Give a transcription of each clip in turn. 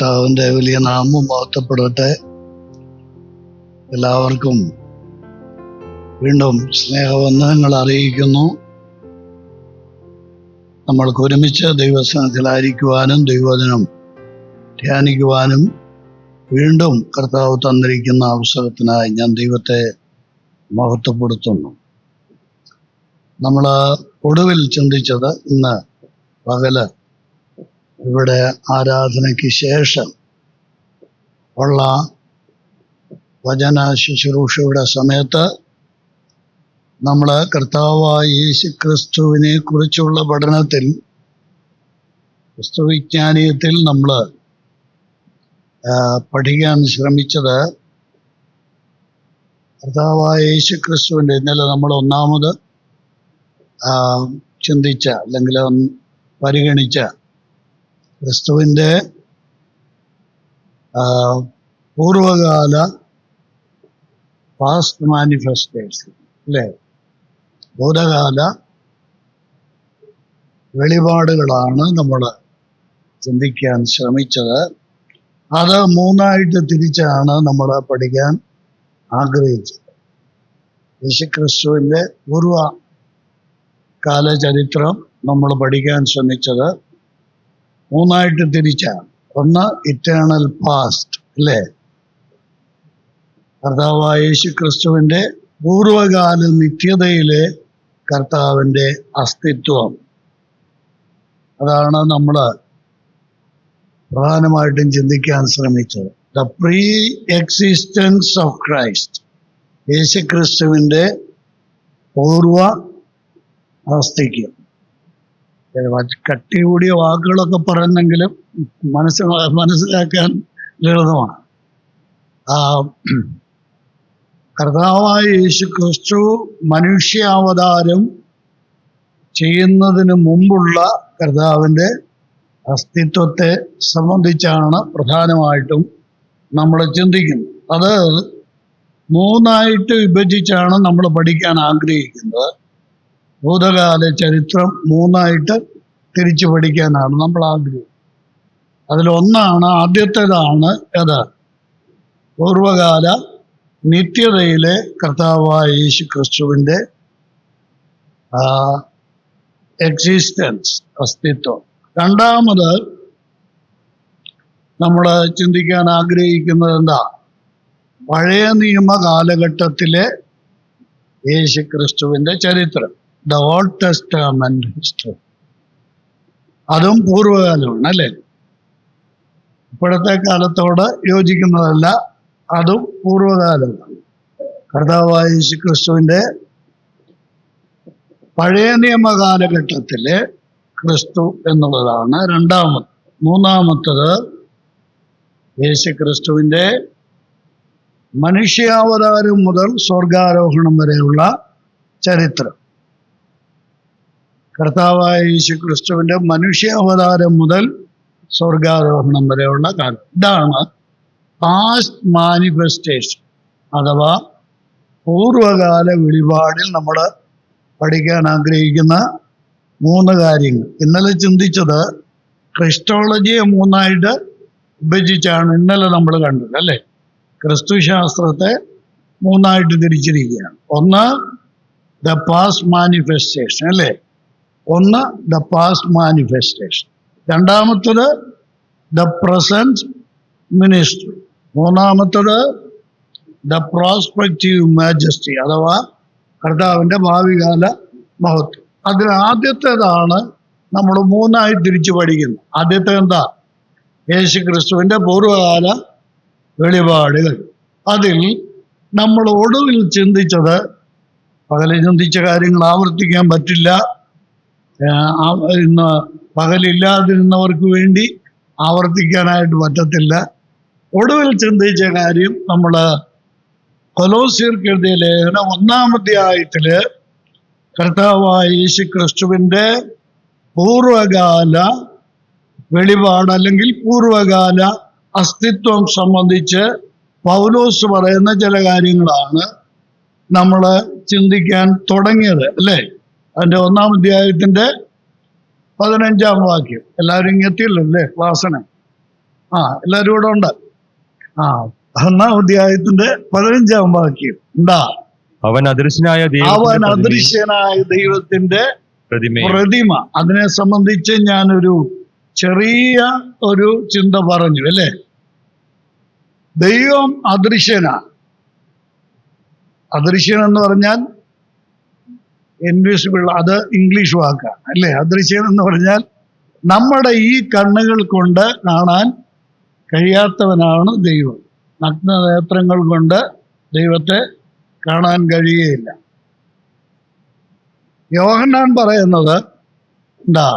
കർത്താവിൻ്റെ വലിയ നാമം മഹത്വപ്പെടട്ടെ. എല്ലാവർക്കും വീണ്ടും സ്നേഹവന്ദനങ്ങൾ അറിയിക്കുന്നു. നമ്മൾക്ക് ഒരുമിച്ച് ദൈവസന്നിധിയിലായിരിക്കുവാനും ദൈവവചനം ധ്യാനിക്കുവാനും വീണ്ടും കർത്താവ് തന്നിരിക്കുന്ന അവസരത്തിനായി ഞാൻ ദൈവത്തെ മഹത്വപ്പെടുത്തുന്നു. നമ്മൾ ഒടുവിൽ ചിന്തിച്ചത് ഇന്ന് പകല് ഇവിടെ ആരാധനയ്ക്ക് ശേഷം ഉള്ള വചന ശുശ്രൂഷയുടെ സമയത്ത് നമ്മൾ കർത്താവായ യേശുക്രിസ്തുവിനെ കുറിച്ചുള്ള പഠനത്തിൽ ക്രിസ്തുവിജ്ഞാനീയത്തിൽ നമ്മൾ പഠിക്കാൻ ശ്രമിച്ചത് കർത്താവായ യേശുക്രിസ്തുവിൻ്റെ ഇന്നലെ നമ്മൾ ഒന്നാമത് ചിന്തിച്ച അല്ലെങ്കിൽ പരിഗണിച്ച ക്രിസ്തുവിൻ്റെ പൂർവകാല പാസ്റ്റ് മാനിഫെസ്റ്റേഷൻ അല്ലേ, ഭൂതകാല വെളിപാടുകളാണ് നമ്മൾ ചിന്തിക്കാൻ ശ്രമിച്ചത്. അത് മൂന്നായിട്ട് തിരിച്ചാണ് നമ്മൾ പഠിക്കാൻ ആഗ്രഹിച്ചത്. യേശുക്രിസ്തുവിൻ്റെ പൂർവകാല ചരിത്രം നമ്മൾ പഠിക്കാൻ ശ്രമിച്ചത് മൂന്നായിട്ട് തിരിച്ചാണ്. ഒന്ന് ഇറ്റേണൽ പാസ്റ്റ് അല്ലേ, കർത്താവായ യേശുക്രിസ്തുവിൻ്റെ പൂർവകാല നിത്യതയിലെ കർത്താവിൻ്റെ അസ്തിത്വം. അതാണ് നമ്മൾ പ്രധാനമായിട്ടും ചിന്തിക്കാൻ ശ്രമിച്ചത്. The pre existence of Christ, യേശുക്രിസ്തുവിൻ്റെ പൂർവ അസ്തിത്വം. കട്ടി കൂടിയ വാക്കുകളൊക്കെ പറയുന്നെങ്കിലും മനസ്സിലാക്കാൻ ലളിതമാണ്. കർത്താവായ യേശുക്രിസ്തു മനുഷ്യാവതാരം ചെയ്യുന്നതിന് മുമ്പുള്ള കർത്താവിൻ്റെ അസ്തിത്വത്തെ സംബന്ധിച്ചാണ് പ്രധാനമായിട്ടും നമ്മൾ ചിന്തിക്കുന്നത്. അത് മൂന്നായിട്ട് വിഭജിച്ചാണ് നമ്മൾ പഠിക്കാൻ ആഗ്രഹിക്കുന്നത്. ഭൂതകാല ചരിത്രം മൂന്നായിട്ട് തിരിച്ചു പഠിക്കാനാണ് നമ്മൾ ആഗ്രഹിക്കുന്നത്. അതിലൊന്നാണ്, ആദ്യത്തേതാണ് ഏത്, പൂർവകാല നിത്യതയിലെ കർത്താവായ യേശുക്രിസ്തുവിൻ്റെ എക്സിസ്റ്റൻസ്, അസ്തിത്വം. രണ്ടാമത് നമ്മൾ ചിന്തിക്കാൻ ആഗ്രഹിക്കുന്നത് എന്താ, പഴയ നിയമ കാലഘട്ടത്തിലെ യേശുക്രിസ്തുവിൻ്റെ ചരിത്രം, ദ ഓൾഡ് ടെസ്റ്റമെന്റ് ഹിസ്റ്ററി. അതും പൂർവകാലമാണ് അല്ലേ, ഇപ്പോഴത്തെ കാലത്തോട് യോജിക്കുന്നതല്ല, അതും പൂർവകാലമാണ്. കർത്താവായ യേശുക്രിസ്തുവിൻ്റെ പഴയ നിയമ കാലഘട്ടത്തിലെ ക്രിസ്തു എന്നുള്ളതാണ് രണ്ടാമത്. മൂന്നാമത്തത് യേശുക്രിസ്തുവിൻ്റെ മനുഷ്യാവതാരം മുതൽ സ്വർഗാരോഹണം വരെയുള്ള ചരിത്രം. കർത്താവായ യേശുക്രിസ്തുവിൻ്റെ മനുഷ്യാവതാരം മുതൽ സ്വർഗാരോഹണം വരെയുള്ള കാലം. ഇതാണ് പാസ്റ്റ് മാനിഫെസ്റ്റേഷൻ അഥവാ പൂർവകാല വെളിപാടിൽ നമ്മൾ പഠിക്കാൻ ആഗ്രഹിക്കുന്ന മൂന്ന് കാര്യങ്ങൾ. ഇന്നലെ ചിന്തിച്ചത് ക്രിസ്റ്റോളജിയെ മൂന്നായിട്ട് വിഭജിച്ചാണ് ഇന്നലെ നമ്മൾ കണ്ടത് അല്ലേ. ക്രിസ്തു ശാസ്ത്രത്തെ മൂന്നായിട്ട് തിരിച്ചിരിക്കുകയാണ്. ഒന്ന് ദ പാസ്റ്റ് മാനിഫെസ്റ്റേഷൻ അല്ലേ, ഒന്ന് ദ പാസ്റ്റ് മാനിഫെസ്റ്റേഷൻ. രണ്ടാമത്തത് ദ പ്രസന്റ് മിനിസ്ട്രി. മൂന്നാമത്തത് ദ പ്രോസ്പെക്റ്റീവ് മാജസ്റ്റി അഥവാ കർത്താവിൻ്റെ ഭാവികാല മഹത്വം. അതിൽ ആദ്യത്തേതാണ് നമ്മൾ മൂന്നായി തിരിച്ചു പഠിക്കുന്നത്. ആദ്യത്തെ എന്താ, യേശുക്രിസ്തുവിൻ്റെ പൂർവകാല വെളിപാടുകൾ. അതിൽ നമ്മൾ ഒടുവിൽ ചിന്തിച്ചത്, പകലിൽ ചിന്തിച്ച കാര്യങ്ങൾ ആവർത്തിക്കാൻ പറ്റില്ല, ഇന്ന് പകലില്ലാതിരുന്നവർക്ക് വേണ്ടി ആവർത്തിക്കാനായിട്ട് പറ്റത്തില്ല. ഒടുവിൽ ചിന്തിച്ച കാര്യം നമ്മൾ കൊലോസ്യർക്ക് എഴുതിയ ലേഖനം 1-ാം അധ്യായത്തില് കർത്താവായ യേശുക്രിസ്തുവിൻ്റെ പൂർവകാല വെളിപാട് അല്ലെങ്കിൽ പൂർവകാല അസ്തിത്വം സംബന്ധിച്ച് പൗലോസ് പറയുന്ന ചില കാര്യങ്ങളാണ് നമ്മൾ ചിന്തിക്കാൻ തുടങ്ങിയത് അല്ലേ. അതിൻ്റെ 1-ാം അധ്യായത്തിൻ്റെ 15-ാം വാക്യം. എല്ലാവരും ഇങ്ങെത്തിയല്ലോ അല്ലേ ക്ലാസ്സിന്. എല്ലാവരും ഇവിടെ ഉണ്ട്. 1-ാം അധ്യായത്തിന്റെ 15-ാം വാക്യം എന്താ? അവൻ അദൃശ്യനായ ദൈവത്തിന്റെ പ്രതിമ. അതിനെ സംബന്ധിച്ച് ഞാനൊരു ചെറിയ ഒരു ചിന്ത പറഞ്ഞു അല്ലേ. ദൈവം അദൃശ്യനാണ്. അദൃശ്യൻ എന്ന് പറഞ്ഞാൽ ഇൻവിസിബിൾ, അത് ഇംഗ്ലീഷ് വാക്കാണ് അല്ലേ. അദൃശ്യൻ എന്ന് പറഞ്ഞാൽ നമ്മുടെ ഈ കണ്ണുകൾ കൊണ്ട് കാണാൻ കഴിയാത്തവനാണ് ദൈവം. നഗ്നനേത്രങ്ങൾ കൊണ്ട് ദൈവത്തെ കാണാൻ കഴിയുകയില്ല. യോഹന്നാൻ പറയുന്നത് എന്താ?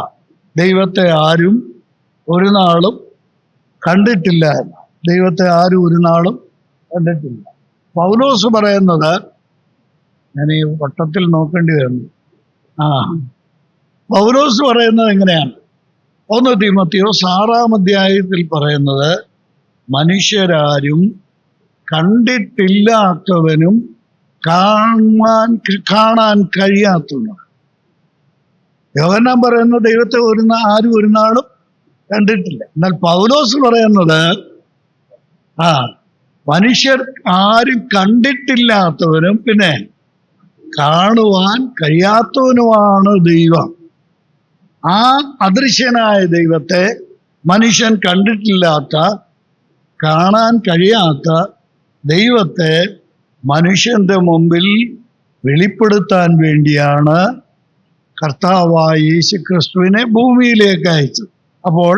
ദൈവത്തെ ആരും ഒരു നാളും കണ്ടിട്ടില്ല എന്ന്. ദൈവത്തെ ആരും ഒരു നാളും കണ്ടിട്ടില്ല. പൗലോസ് പറയുന്നത്, ഞാൻ ഈ വട്ടത്തിൽ നോക്കേണ്ടി വരുന്നു. പൗലോസ് പറയുന്നത് എങ്ങനെയാണ്? 1 തീമോഥെയോസ് 6-ാം അധ്യായത്തിൽ പറയുന്നത്, മനുഷ്യരാരും കണ്ടിട്ടില്ലാത്തവനും കാണാൻ കഴിയാത്തവനും. യോഹന്നാൻ പറയുന്ന ദൈവത്തെ ആരും ഒരു നാളും കണ്ടിട്ടില്ല. എന്നാൽ പൗലോസ് പറയുന്നത് മനുഷ്യർ ആരും കണ്ടിട്ടില്ലാത്തവനും പിന്നെ കാണുവാൻ കഴിയാത്തവനുമാണ് ദൈവം. ആ അദൃശ്യനായ ദൈവത്തെ മനുഷ്യൻ കണ്ടിട്ടില്ലാത്ത, കാണാൻ കഴിയാത്ത ദൈവത്തെ മനുഷ്യന്റെ മുമ്പിൽ വെളിപ്പെടുത്താൻ വേണ്ടിയാണ് കർത്താവായ യേശുക്രിസ്തുവിനെ ഭൂമിയിലേക്ക് അയച്ചത്. അപ്പോൾ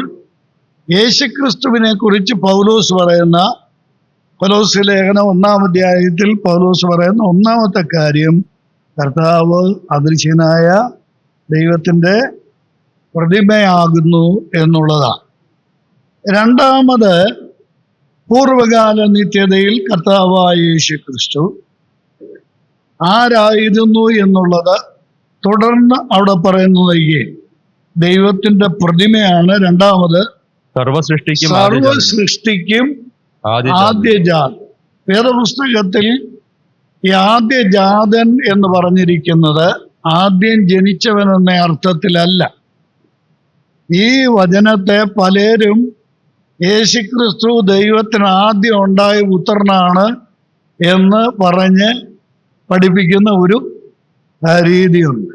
യേശുക്രിസ്തുവിനെ കുറിച്ച് പൗലോസ് പറയുന്ന, കൊലോസ്യ ലേഖനം 1-ാം അധ്യായത്തിൽ പൗലോസ് പറയുന്ന ഒന്നാമത്തെ കാര്യം, കർത്താവ് അദൃശ്യനായ ദൈവത്തിൻ്റെ പ്രതിമയാകുന്നു എന്നുള്ളതാണ്. രണ്ടാമത്, പൂർവകാല നിത്യതയിൽ കർത്താവായ യേശുക്രിസ്തു ആരായിരുന്നു എന്നുള്ളത് തുടർന്ന് അവിടെ പറയുന്നത് ദൈവത്തിന്റെ പ്രതിമയാണ്. രണ്ടാമത്, സർവസൃഷ്ടിക്കും ആദ്യജാതൻ. വേദപുസ്തകത്തിൽ ഈ ആദ്യജാതൻ എന്ന് പറഞ്ഞിരിക്കുന്നത് ആദ്യം ജനിച്ചവൻ എന്ന അർത്ഥത്തിലല്ല. ഈ വചനത്തെ പലരും യേശുക്രിസ്തു ദൈവത്തിന് ആദ്യം ഉണ്ടായ പുത്രനാണ് എന്ന് പറഞ്ഞ് പഠിപ്പിക്കുന്ന ഒരു രീതിയുണ്ട്.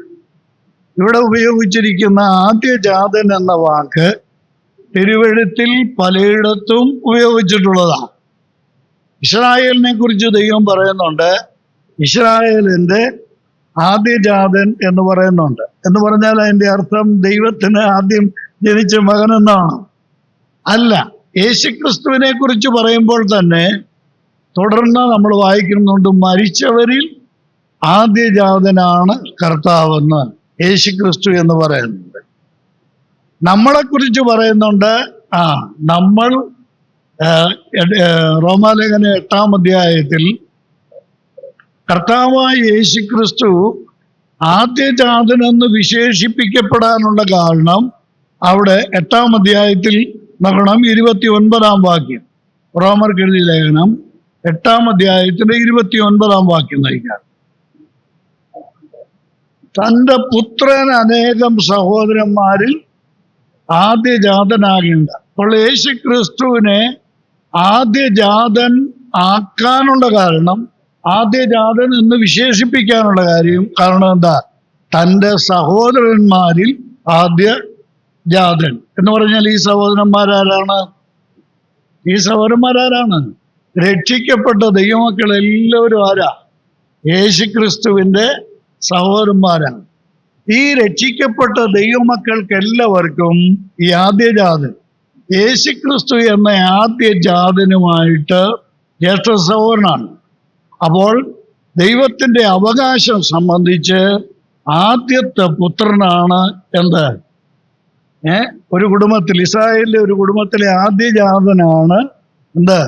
ഇവിടെ ഉപയോഗിച്ചിരിക്കുന്ന ആദ്യജാതൻ എന്ന വാക്ക് തിരുവെഴുത്തിൽ പലയിടത്തും ഉപയോഗിച്ചിട്ടുള്ളതാണ്. ഇസ്രായേലിനെ കുറിച്ച് ദൈവം പറയുന്നുണ്ട്, ഇസ്രായേലിന്റെ ആദ്യജാതൻ എന്ന് പറയുന്നുണ്ട്. എന്ന് പറഞ്ഞാൽ അതിൻ്റെ അർത്ഥം ദൈവത്തിന് ആദ്യം ജനിച്ച മകനെന്നാണ്. അല്ല, യേശുക്രിസ്തുവിനെ കുറിച്ച് പറയുമ്പോൾ തന്നെ തുടർന്ന് നമ്മൾ വായിക്കുന്നുണ്ട്, മരിച്ചവരിൽ ആദ്യജാതനാണ് കർത്താവെന്ന് യേശുക്രിസ്തു എന്ന് പറയുന്നുണ്ട്. നമ്മളെക്കുറിച്ച് പറയുന്നുണ്ട്, നമ്മൾ റോമാലേഖനം 8-ാം അധ്യായത്തിൽ കർത്താവായ യേശുക്രിസ്തു ആദ്യജാതനെന്ന് വിശേഷിപ്പിക്കപ്പെടാനുള്ള കാരണം അവിടെ 8-ാം അധ്യായത്തിൽ നോക്കണം, 29-ാം വാക്യം. റോമർക്ക് എഴുതിയ ലേഖനം 8-ാം അധ്യായത്തിന്റെ 29-ാം വാക്യം നയിക്കാം. തൻ്റെ പുത്രൻ അനേകം സഹോദരന്മാരിൽ ആദ്യജാതനാകേണ്ട. അപ്പോൾ യേശുക്രിസ്തുവിനെ ആദ്യജാതൻ ആക്കാനുള്ള കാരണം, ആദ്യജാതൻ എന്ന് വിശേഷിപ്പിക്കാനുള്ള കാരണം എന്താ? തൻ്റെ സഹോദരന്മാരിൽ ആദ്യജാതൻ എന്ന് പറഞ്ഞാൽ ഈ സഹോദരന്മാരാരാണ്? ഈ സഹോദരന്മാരാരാണ്? രക്ഷിക്കപ്പെട്ട ദൈവമക്കൾ എല്ലാവരും ആരാ? യേശുക്രിസ്തുവിൻ്റെ സഹോദരന്മാരാണ്. ഈ രക്ഷിക്കപ്പെട്ട ദൈവമക്കൾക്ക് എല്ലാവർക്കും ഈ ആദ്യജാതൻ യേശുക്രിസ്തു എന്ന ആദ്യജാതനുമായിട്ട് ജ്യേഷ്ഠ സഹോദരനാണ്. അപ്പോൾ ദൈവത്തിൻ്റെ അവകാശം സംബന്ധിച്ച് ആദ്യത്തെ പുത്രനാണ് എന്ത്? ഒരു കുടുംബത്തിൽ, ഇസ്രായേലിലെ ഒരു കുടുംബത്തിലെ ആദ്യജാതനാണ് എന്ത്?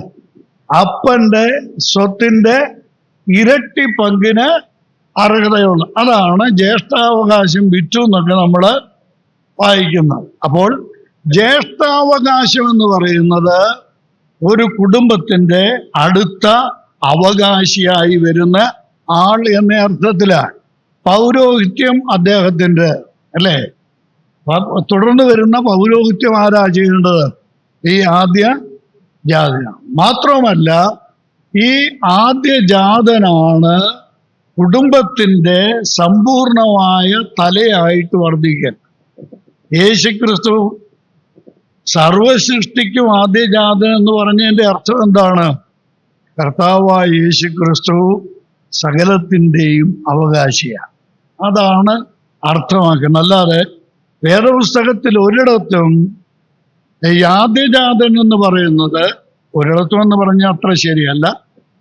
അപ്പൻ്റെ സ്വത്തിൻ്റെ ഇരട്ടി പങ്കിന് അർഹതയുള്ള. അതാണ് ജ്യേഷ്ഠാവകാശം വിറ്റു എന്നൊക്കെ നമ്മൾ വായിക്കുന്നത്. അപ്പോൾ ജ്യേഷ്ഠാവകാശം എന്ന് പറയുന്നത് ഒരു കുടുംബത്തിൻ്റെ അടുത്ത അവകാശിയായി വരുന്ന ആൾ എന്ന അർത്ഥത്തിലാണ്. പൗരോഹിത്യം അദ്ദേഹത്തിൻ്റെ അല്ലേ? തുടർന്ന് വരുന്ന പൗരോഹിത്യം ആരാ ചെയ്യേണ്ടത്? ഈ ആദ്യ ജാതനാണ്. മാത്രമല്ല ഈ ആദ്യജാതനാണ് കുടുംബത്തിൻ്റെ സമ്പൂർണമായ തലയായിട്ട് വർദ്ധിക്കൽ. യേശുക്രിസ്തു സർവസൃഷ്ടിക്കും ആദ്യജാതൻ എന്ന് പറഞ്ഞതിൻ്റെ അർത്ഥം എന്താണ്? കർത്താവായ യേശുക്രിസ്തു സകലത്തിൻ്റെയും അവകാശിയാണ്. അതാണ് അർത്ഥമാക്കുന്നത്. അല്ലാതെ വേദപുസ്തകത്തിൽ ഒരിടത്തും ഈ ആദ്യജാതൻ എന്ന് പറയുന്നത്, ഒരിടത്തും എന്ന് പറഞ്ഞാൽ അത്ര ശരിയല്ല,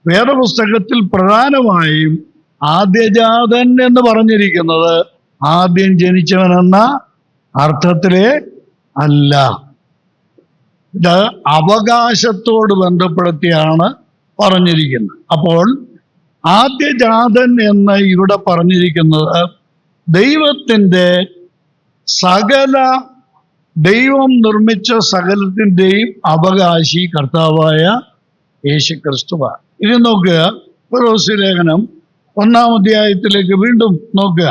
വേദപുസ്തകത്തിൽ പ്രധാനമായും ആദ്യജാതൻ എന്ന് പറഞ്ഞിരിക്കുന്നത് ആദ്യം ജനിച്ചവനെന്ന അർത്ഥത്തിലേ അല്ല. ഇത് അവകാശത്തോട് ബന്ധപ്പെടുത്തിയാണ് പറഞ്ഞിരിക്കുന്നത്. അപ്പോൾ ആദ്യജാതൻ എന്ന് ഇവിടെ പറഞ്ഞിരിക്കുന്നത് ദൈവത്തിൻ്റെ ദൈവം നിർമ്മിച്ച സകലത്തിൻ്റെയും അവകാശി കർത്താവായ യേശുക്രിസ്തുവാണ്. ഇനി നോക്കുക, കൊലോസ്യ ലേഖനം 1-ാം അധ്യായത്തിലേക്ക് വീണ്ടും നോക്കുക.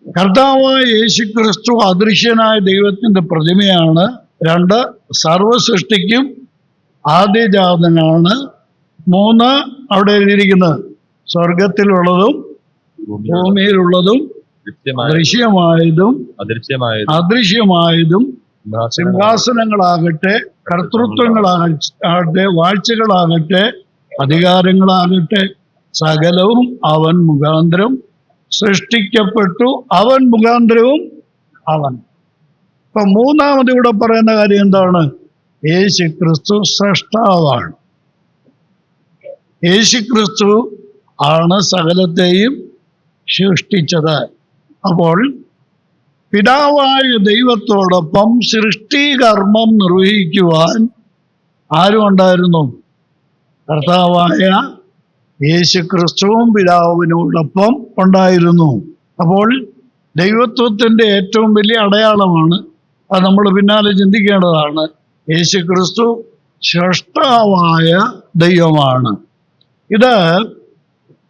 കർത്താവായ യേശുക്രിസ്തു അദൃശ്യനായ ദൈവത്തിൻ്റെ പ്രതിമയാണ്. 2, സർവസൃഷ്ടിക്കും ആദ്യജാതനാണ്. 3, അവിടെ എഴുതിയിരിക്കുന്നത് സ്വർഗത്തിലുള്ളതും ഭൂമിയിലുള്ളതും ദൃശ്യമായതും അദൃശ്യമായതും സിംഹാസനങ്ങളാകട്ടെ, കർത്തൃത്വങ്ങളാകട്ടെ, വാഴ്ചകളാകട്ടെ, അധികാരങ്ങളാകട്ടെ, സകലവും അവൻ മുഖാന്തരം സൃഷ്ടിക്കപ്പെട്ടു. അവൻ മുഖാന്തരവും അവൻ. ഇപ്പൊ 3-ാമത് ഇവിടെ പറയുന്ന കാര്യം എന്താണ്? യേശുക്രിസ്തു സ്രഷ്ടാവാണ്. യേശുക്രിസ്തു ആണ് സകലത്തെയും സൃഷ്ടിച്ചത്. അപ്പോൾ പിതാവായ ദൈവത്തോടൊപ്പം സൃഷ്ടികർമ്മം നിർവഹിക്കുവാൻ ആരും ഉണ്ടായിരുന്നു? കർത്താവായ യേശുക്രിസ്തുവും പിതാവിനോടൊപ്പം ഉണ്ടായിരുന്നു. അപ്പോൾ ദൈവത്വത്തിൻ്റെ ഏറ്റവും വലിയ അടയാളമാണ്, അത് നമ്മൾ പിന്നാലെ ചിന്തിക്കേണ്ടതാണ്, യേശുക്രിസ്തു സ്രഷ്ടാവായ ദൈവമാണ്. ഇത്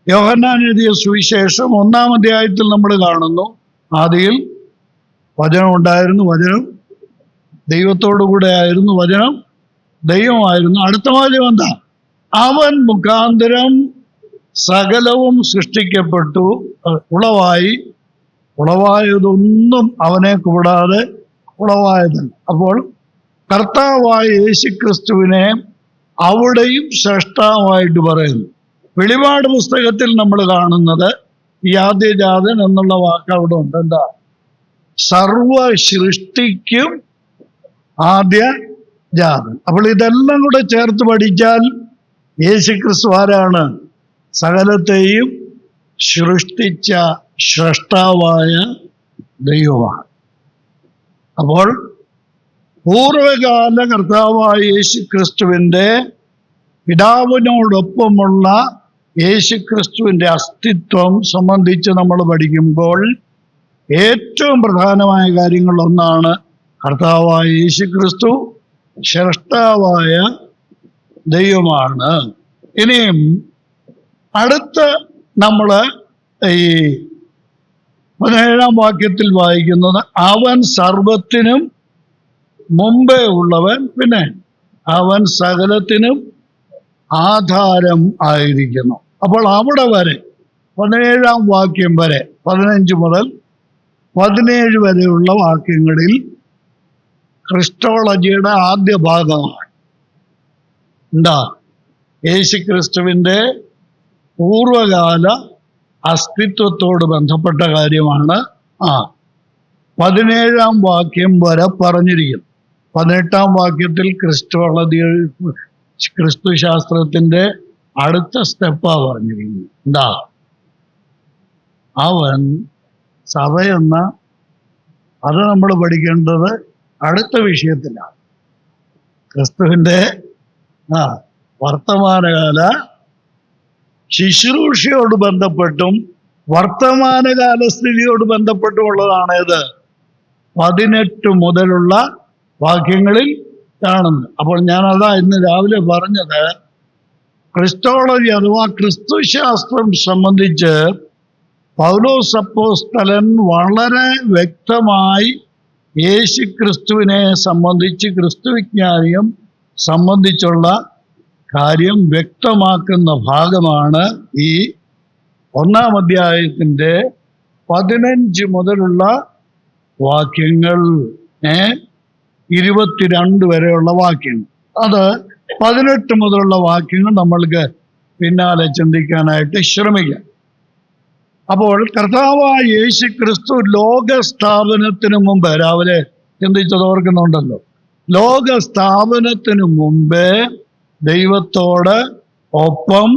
യോഹന്നാൻ എഴുതിയ സുവിശേഷം 1-ാം അധ്യായത്തിൽ നമ്മൾ കാണുന്നു. ആദിയിൽ വചനം ഉണ്ടായിരുന്നു, വചനം ദൈവത്തോടു കൂടെ ആയിരുന്നു, വചനം ദൈവമായിരുന്നു. അടുത്ത വാചകം എന്താ? അവൻ മുഖാന്തരം സകലവും സൃഷ്ടിക്കപ്പെട്ടു, ഉളവായതൊന്നും അവനെ കൂടാതെ ഉളവായതല്ല. അപ്പോൾ കർത്താവായ യേശുക്രിസ്തുവിനെ അവിടെയും ശ്രേഷ്ഠമായിട്ട് പറയുന്നു. വെളിപാട് പുസ്തകത്തിൽ നമ്മൾ കാണുന്നത് ഈ ആദ്യജാതൻ എന്നുള്ള വാക്ക് അവിടെ ഉണ്ട്. എന്താ? സർവ സൃഷ്ടിക്കും ആദ്യജാതൻ. അപ്പോൾ ഇതെല്ലാം കൂടെ ചേർത്ത് പഠിച്ചാൽ യേശുക്രിസ്തു ആരാണ്? സകലത്തെയും സൃഷ്ടിച്ച സ്രഷ്ടാവായ ദൈവമാണ്. അപ്പോൾ പൂർവകാല കർത്താവായ യേശുക്രിസ്തുവിൻ്റെ പിതാവിനോടൊപ്പമുള്ള യേശുക്രിസ്തുവിൻ്റെ അസ്തിത്വം സംബന്ധിച്ച് നമ്മൾ പഠിക്കുമ്പോൾ ഏറ്റവും പ്രധാനമായ കാര്യങ്ങളൊന്നാണ് കർത്താവായ യേശുക്രിസ്തു ശ്രേഷ്ഠാവായ ദൈവമാണ്. ഇനിയും അടുത്ത നമ്മൾ ഈ 17-ാം വാക്യത്തിൽ വായിക്കുന്നത്, അവൻ സർവത്തിനും മുമ്പേ ഉള്ളവൻ, പിന്നെ അവൻ സകലത്തിനും ആധാരം ആയിരിക്കുന്നു. അപ്പോൾ അവിടെ വരെ 17-ാം വാക്യം വരെ 15 മുതൽ 17 വരെയുള്ള വാക്യങ്ങളിൽ ക്രിസ്റ്റോളജിയുടെ ആദ്യ ഭാഗമാണ്. എന്താ? യേശുക്രിസ്തുവിൻ്റെ പൂർവകാല അസ്തിത്വത്തോട് ബന്ധപ്പെട്ട കാര്യമാണ് 17-ാം വാക്യം വരെ പറഞ്ഞിരിക്കുന്നു. 18-ാം വാക്യത്തിൽ ക്രിസ്തുശാസ്ത്രത്തിൻ്റെ അടുത്ത സ്റ്റെപ്പാണ് പറഞ്ഞിരിക്കുന്നത്. എന്താ? അവൻ സഭയെന്ന, അത് നമ്മൾ പഠിക്കേണ്ടത് അടുത്ത വിഷയത്തിലാണ്. ക്രിസ്തുവിൻ്റെ വർത്തമാനകാല ശുശ്രൂഷയോട് ബന്ധപ്പെട്ടും വർത്തമാനകാല സ്ഥിതിയോട് ബന്ധപ്പെട്ടുമുള്ളതാണ് ഇത് 18 മുതലുള്ള വാക്യങ്ങളിൽ കാണുന്നത്. അപ്പോൾ ഞാനതാ ഇന്ന് രാവിലെ പറഞ്ഞത്, ക്രിസ്റ്റോളജി അഥവാ ക്രിസ്തുശാസ്ത്രം സംബന്ധിച്ച് പൗലോസ് അപ്പോസ്തലൻ വളരെ വ്യക്തമായി യേശു ക്രിസ്തുവിനെ സംബന്ധിച്ച്, ക്രിസ്തുവിജ്ഞാനിയും സംബന്ധിച്ചുള്ള കാര്യം വ്യക്തമാക്കുന്ന ഭാഗമാണ് ഈ 1-ാം അധ്യായത്തിൻ്റെ 15 മുതലുള്ള വാക്യങ്ങൾ, 22 വരെയുള്ള വാക്യങ്ങൾ. അത് 18 മുതലുള്ള വാക്യങ്ങൾ നമ്മൾക്ക് പിന്നാലെ ചിന്തിക്കാനായിട്ട് ശ്രമിക്കാം. അപ്പോൾ കർത്താവായ യേശു ക്രിസ്തു ലോകസ്ഥാപനത്തിന് മുമ്പ്, രാവിലെ ചിന്തിച്ചത് ഓർക്കുന്നുണ്ടല്ലോ, ലോകസ്ഥാപനത്തിന് മുമ്പേ ദൈവത്തോട് ഒപ്പം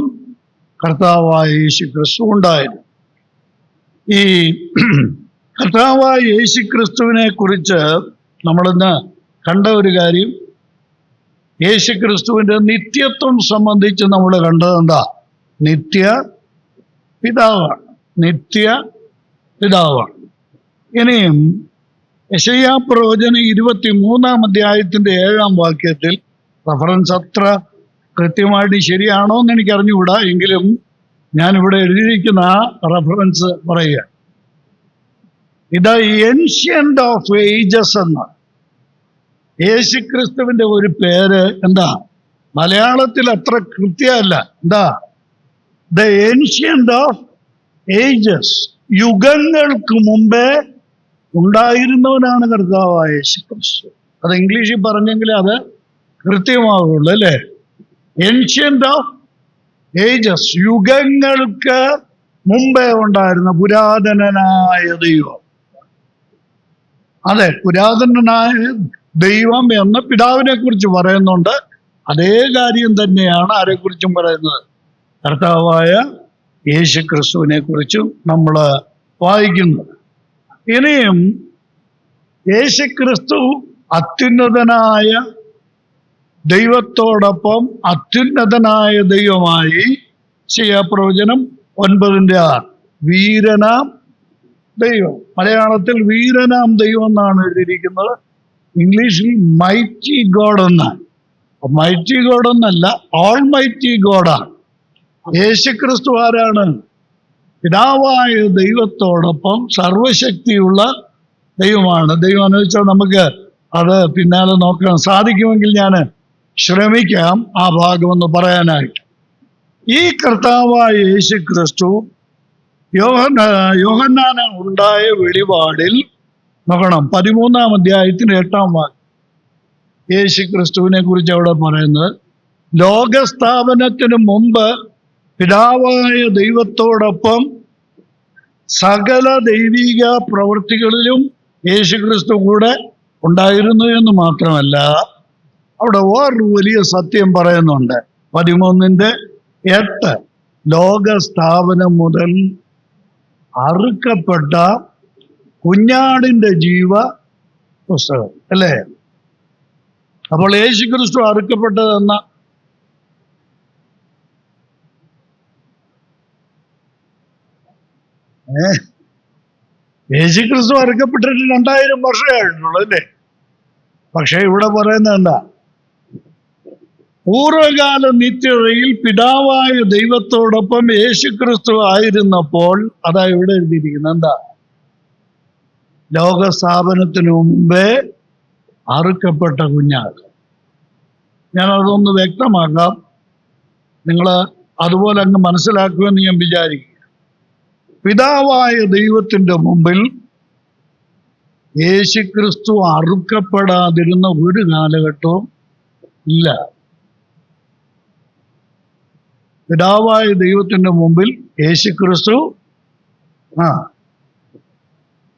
കർത്താവായ യേശു ക്രിസ്തു ഉണ്ടായിരുന്നു. ഈ കർത്താവായ യേശു ക്രിസ്തുവിനെ കുറിച്ച് നമ്മളിന്ന് കണ്ട ഒരു കാര്യം, യേശു ക്രിസ്തുവിൻ്റെ നിത്യത്വം സംബന്ധിച്ച് നമ്മൾ കണ്ടത് എന്താ? നിത്യ പിതാവാണ്. ഇനിയും യെശയ്യാപ്രവചനം 23-ാം അധ്യായത്തിൻ്റെ 7-ാം വാക്യത്തിൽ, റഫറൻസ് അത്ര കൃത്യമായിട്ട് ശരിയാണോ എന്ന് എനിക്ക് അറിഞ്ഞുകൂടാ, എങ്കിലും ഞാനിവിടെ എഴുതിയിരിക്കുന്ന ആ റഫറൻസ് പറയുക. ഇത് ഏൻഷ്യന്റ് ഓഫ് ഏജസ് എന്ന യേശുക്രിസ്തുവിന്റെ ഒരു പേര് എന്താ? മലയാളത്തിൽ അത്ര കൃത്യമല്ല. എന്താ? The ancient of ages. യുഗങ്ങൾക്ക് മുമ്പേ ഉണ്ടായിരുന്നവനാണ് കർത്താവായ യേശുക്രിസ്തു. അത് ഇംഗ്ലീഷിൽ പറഞ്ഞെങ്കിൽ അത് കൃത്യമാവുള്ളൂ, അല്ലേ? ഏൻഷ്യന്റ് ഓഫ് ഏജസ്, യുഗങ്ങൾക്ക് മുമ്പേ ഉണ്ടായിരുന്ന പുരാതനനായ ദൈവം. അതെ, പുരാതനനായ ദൈവം എന്ന് പിതാവിനെ കുറിച്ച് പറയുന്നുണ്ട്. അതേ കാര്യം തന്നെയാണ് ആരെക്കുറിച്ചും പറയുന്നത്, കർത്താവായ യേശു ക്രിസ്തുവിനെ കുറിച്ചും നമ്മൾ വായിക്കുന്നത്. ഇനിയും യേശു ക്രിസ്തു അത്യുന്നതനായ ദൈവത്തോടൊപ്പം അത്യുന്നതനായ ദൈവമായി, യെശയ്യാപ്രവചനം 9:6, വീരനാം ദൈവം. മലയാളത്തിൽ വീരനാം ദൈവം എന്നാണ് എഴുതിയിരിക്കുന്നത്, ഇംഗ്ലീഷിൽ മൈറ്റി ഗോഡ് എന്നാണ്. മൈറ്റി ഗോഡ് എന്നല്ല, ഓൾ മൈറ്റി ഗോഡാണ്. യേശുക്രിസ്തു ആരാണ്? പിതാവായ ദൈവത്തോടൊപ്പം സർവശക്തിയുള്ള ദൈവമാണ്. ദൈവം എന്ന് വെച്ചാൽ നമുക്ക് അത് പിന്നാലെ നോക്കാൻ സാധിക്കുമെങ്കിൽ ഞാൻ ശ്രമിക്കാം ആ ഭാഗമെന്ന് പറയാനായിട്ട്. ഈ കർത്താവായ യേശുക്രിസ്തു യോഹന്നാന് ഉണ്ടായ വെളിപാടിൽ നോക്കണം, 13-ാം അധ്യായത്തിന് 8-ാം വാക്യം. യേശുക്രിസ്തുവിനെ കുറിച്ച് അവിടെ പറയുന്നത്, ലോകസ്ഥാപനത്തിന് മുമ്പ് പിതാവായ ദൈവത്തോടൊപ്പം സകല ദൈവിക പ്രവൃത്തികളിലും യേശുക്രിസ്തു കൂടെ ഉണ്ടായിരുന്നു എന്ന് മാത്രമല്ല, അവിടെ വേറൊരു വലിയ സത്യം പറയുന്നുണ്ട്. 13:8, ലോകസ്ഥാപനം മുതൽ അറുക്കപ്പെട്ട കുഞ്ഞാടിന്റെ ജീവ പുസ്തകം, അല്ലേ? അപ്പോൾ യേശുക്രിസ്തു അറുക്കപ്പെട്ടതെന്ന യേശുക്രിസ്തു അറുക്കപ്പെട്ടിട്ട് 2000 വർഷമേ ആയിട്ടുള്ളൂ, അല്ലേ? പക്ഷെ ഇവിടെ പറയുന്നത് എന്താ? പൂർവകാല നിത്യതയിൽ പിതാവായ ദൈവത്തോടൊപ്പം യേശുക്രിസ്തു ആയിരുന്നപ്പോൾ, അതാ ഇവിടെ എഴുതിയിരിക്കുന്നത്. എന്താ? ലോകസ്ഥാപനത്തിനു മുമ്പേ അറുക്കപ്പെട്ട കുഞ്ഞാട്. ഞാനതൊന്ന് വ്യക്തമാക്കാം, നിങ്ങൾ അതുപോലെ അങ്ങ് മനസ്സിലാക്കുമെന്ന് ഞാൻ വിചാരിക്കുക. പിതാവായ ദൈവത്തിൻ്റെ മുമ്പിൽ യേശുക്രിസ്തു അറുക്കപ്പെടാതിരുന്ന ഒരു കാലഘട്ടവും ഇല്ല. പിതാവായ ദൈവത്തിൻ്റെ മുമ്പിൽ യേശുക്രിസ്തു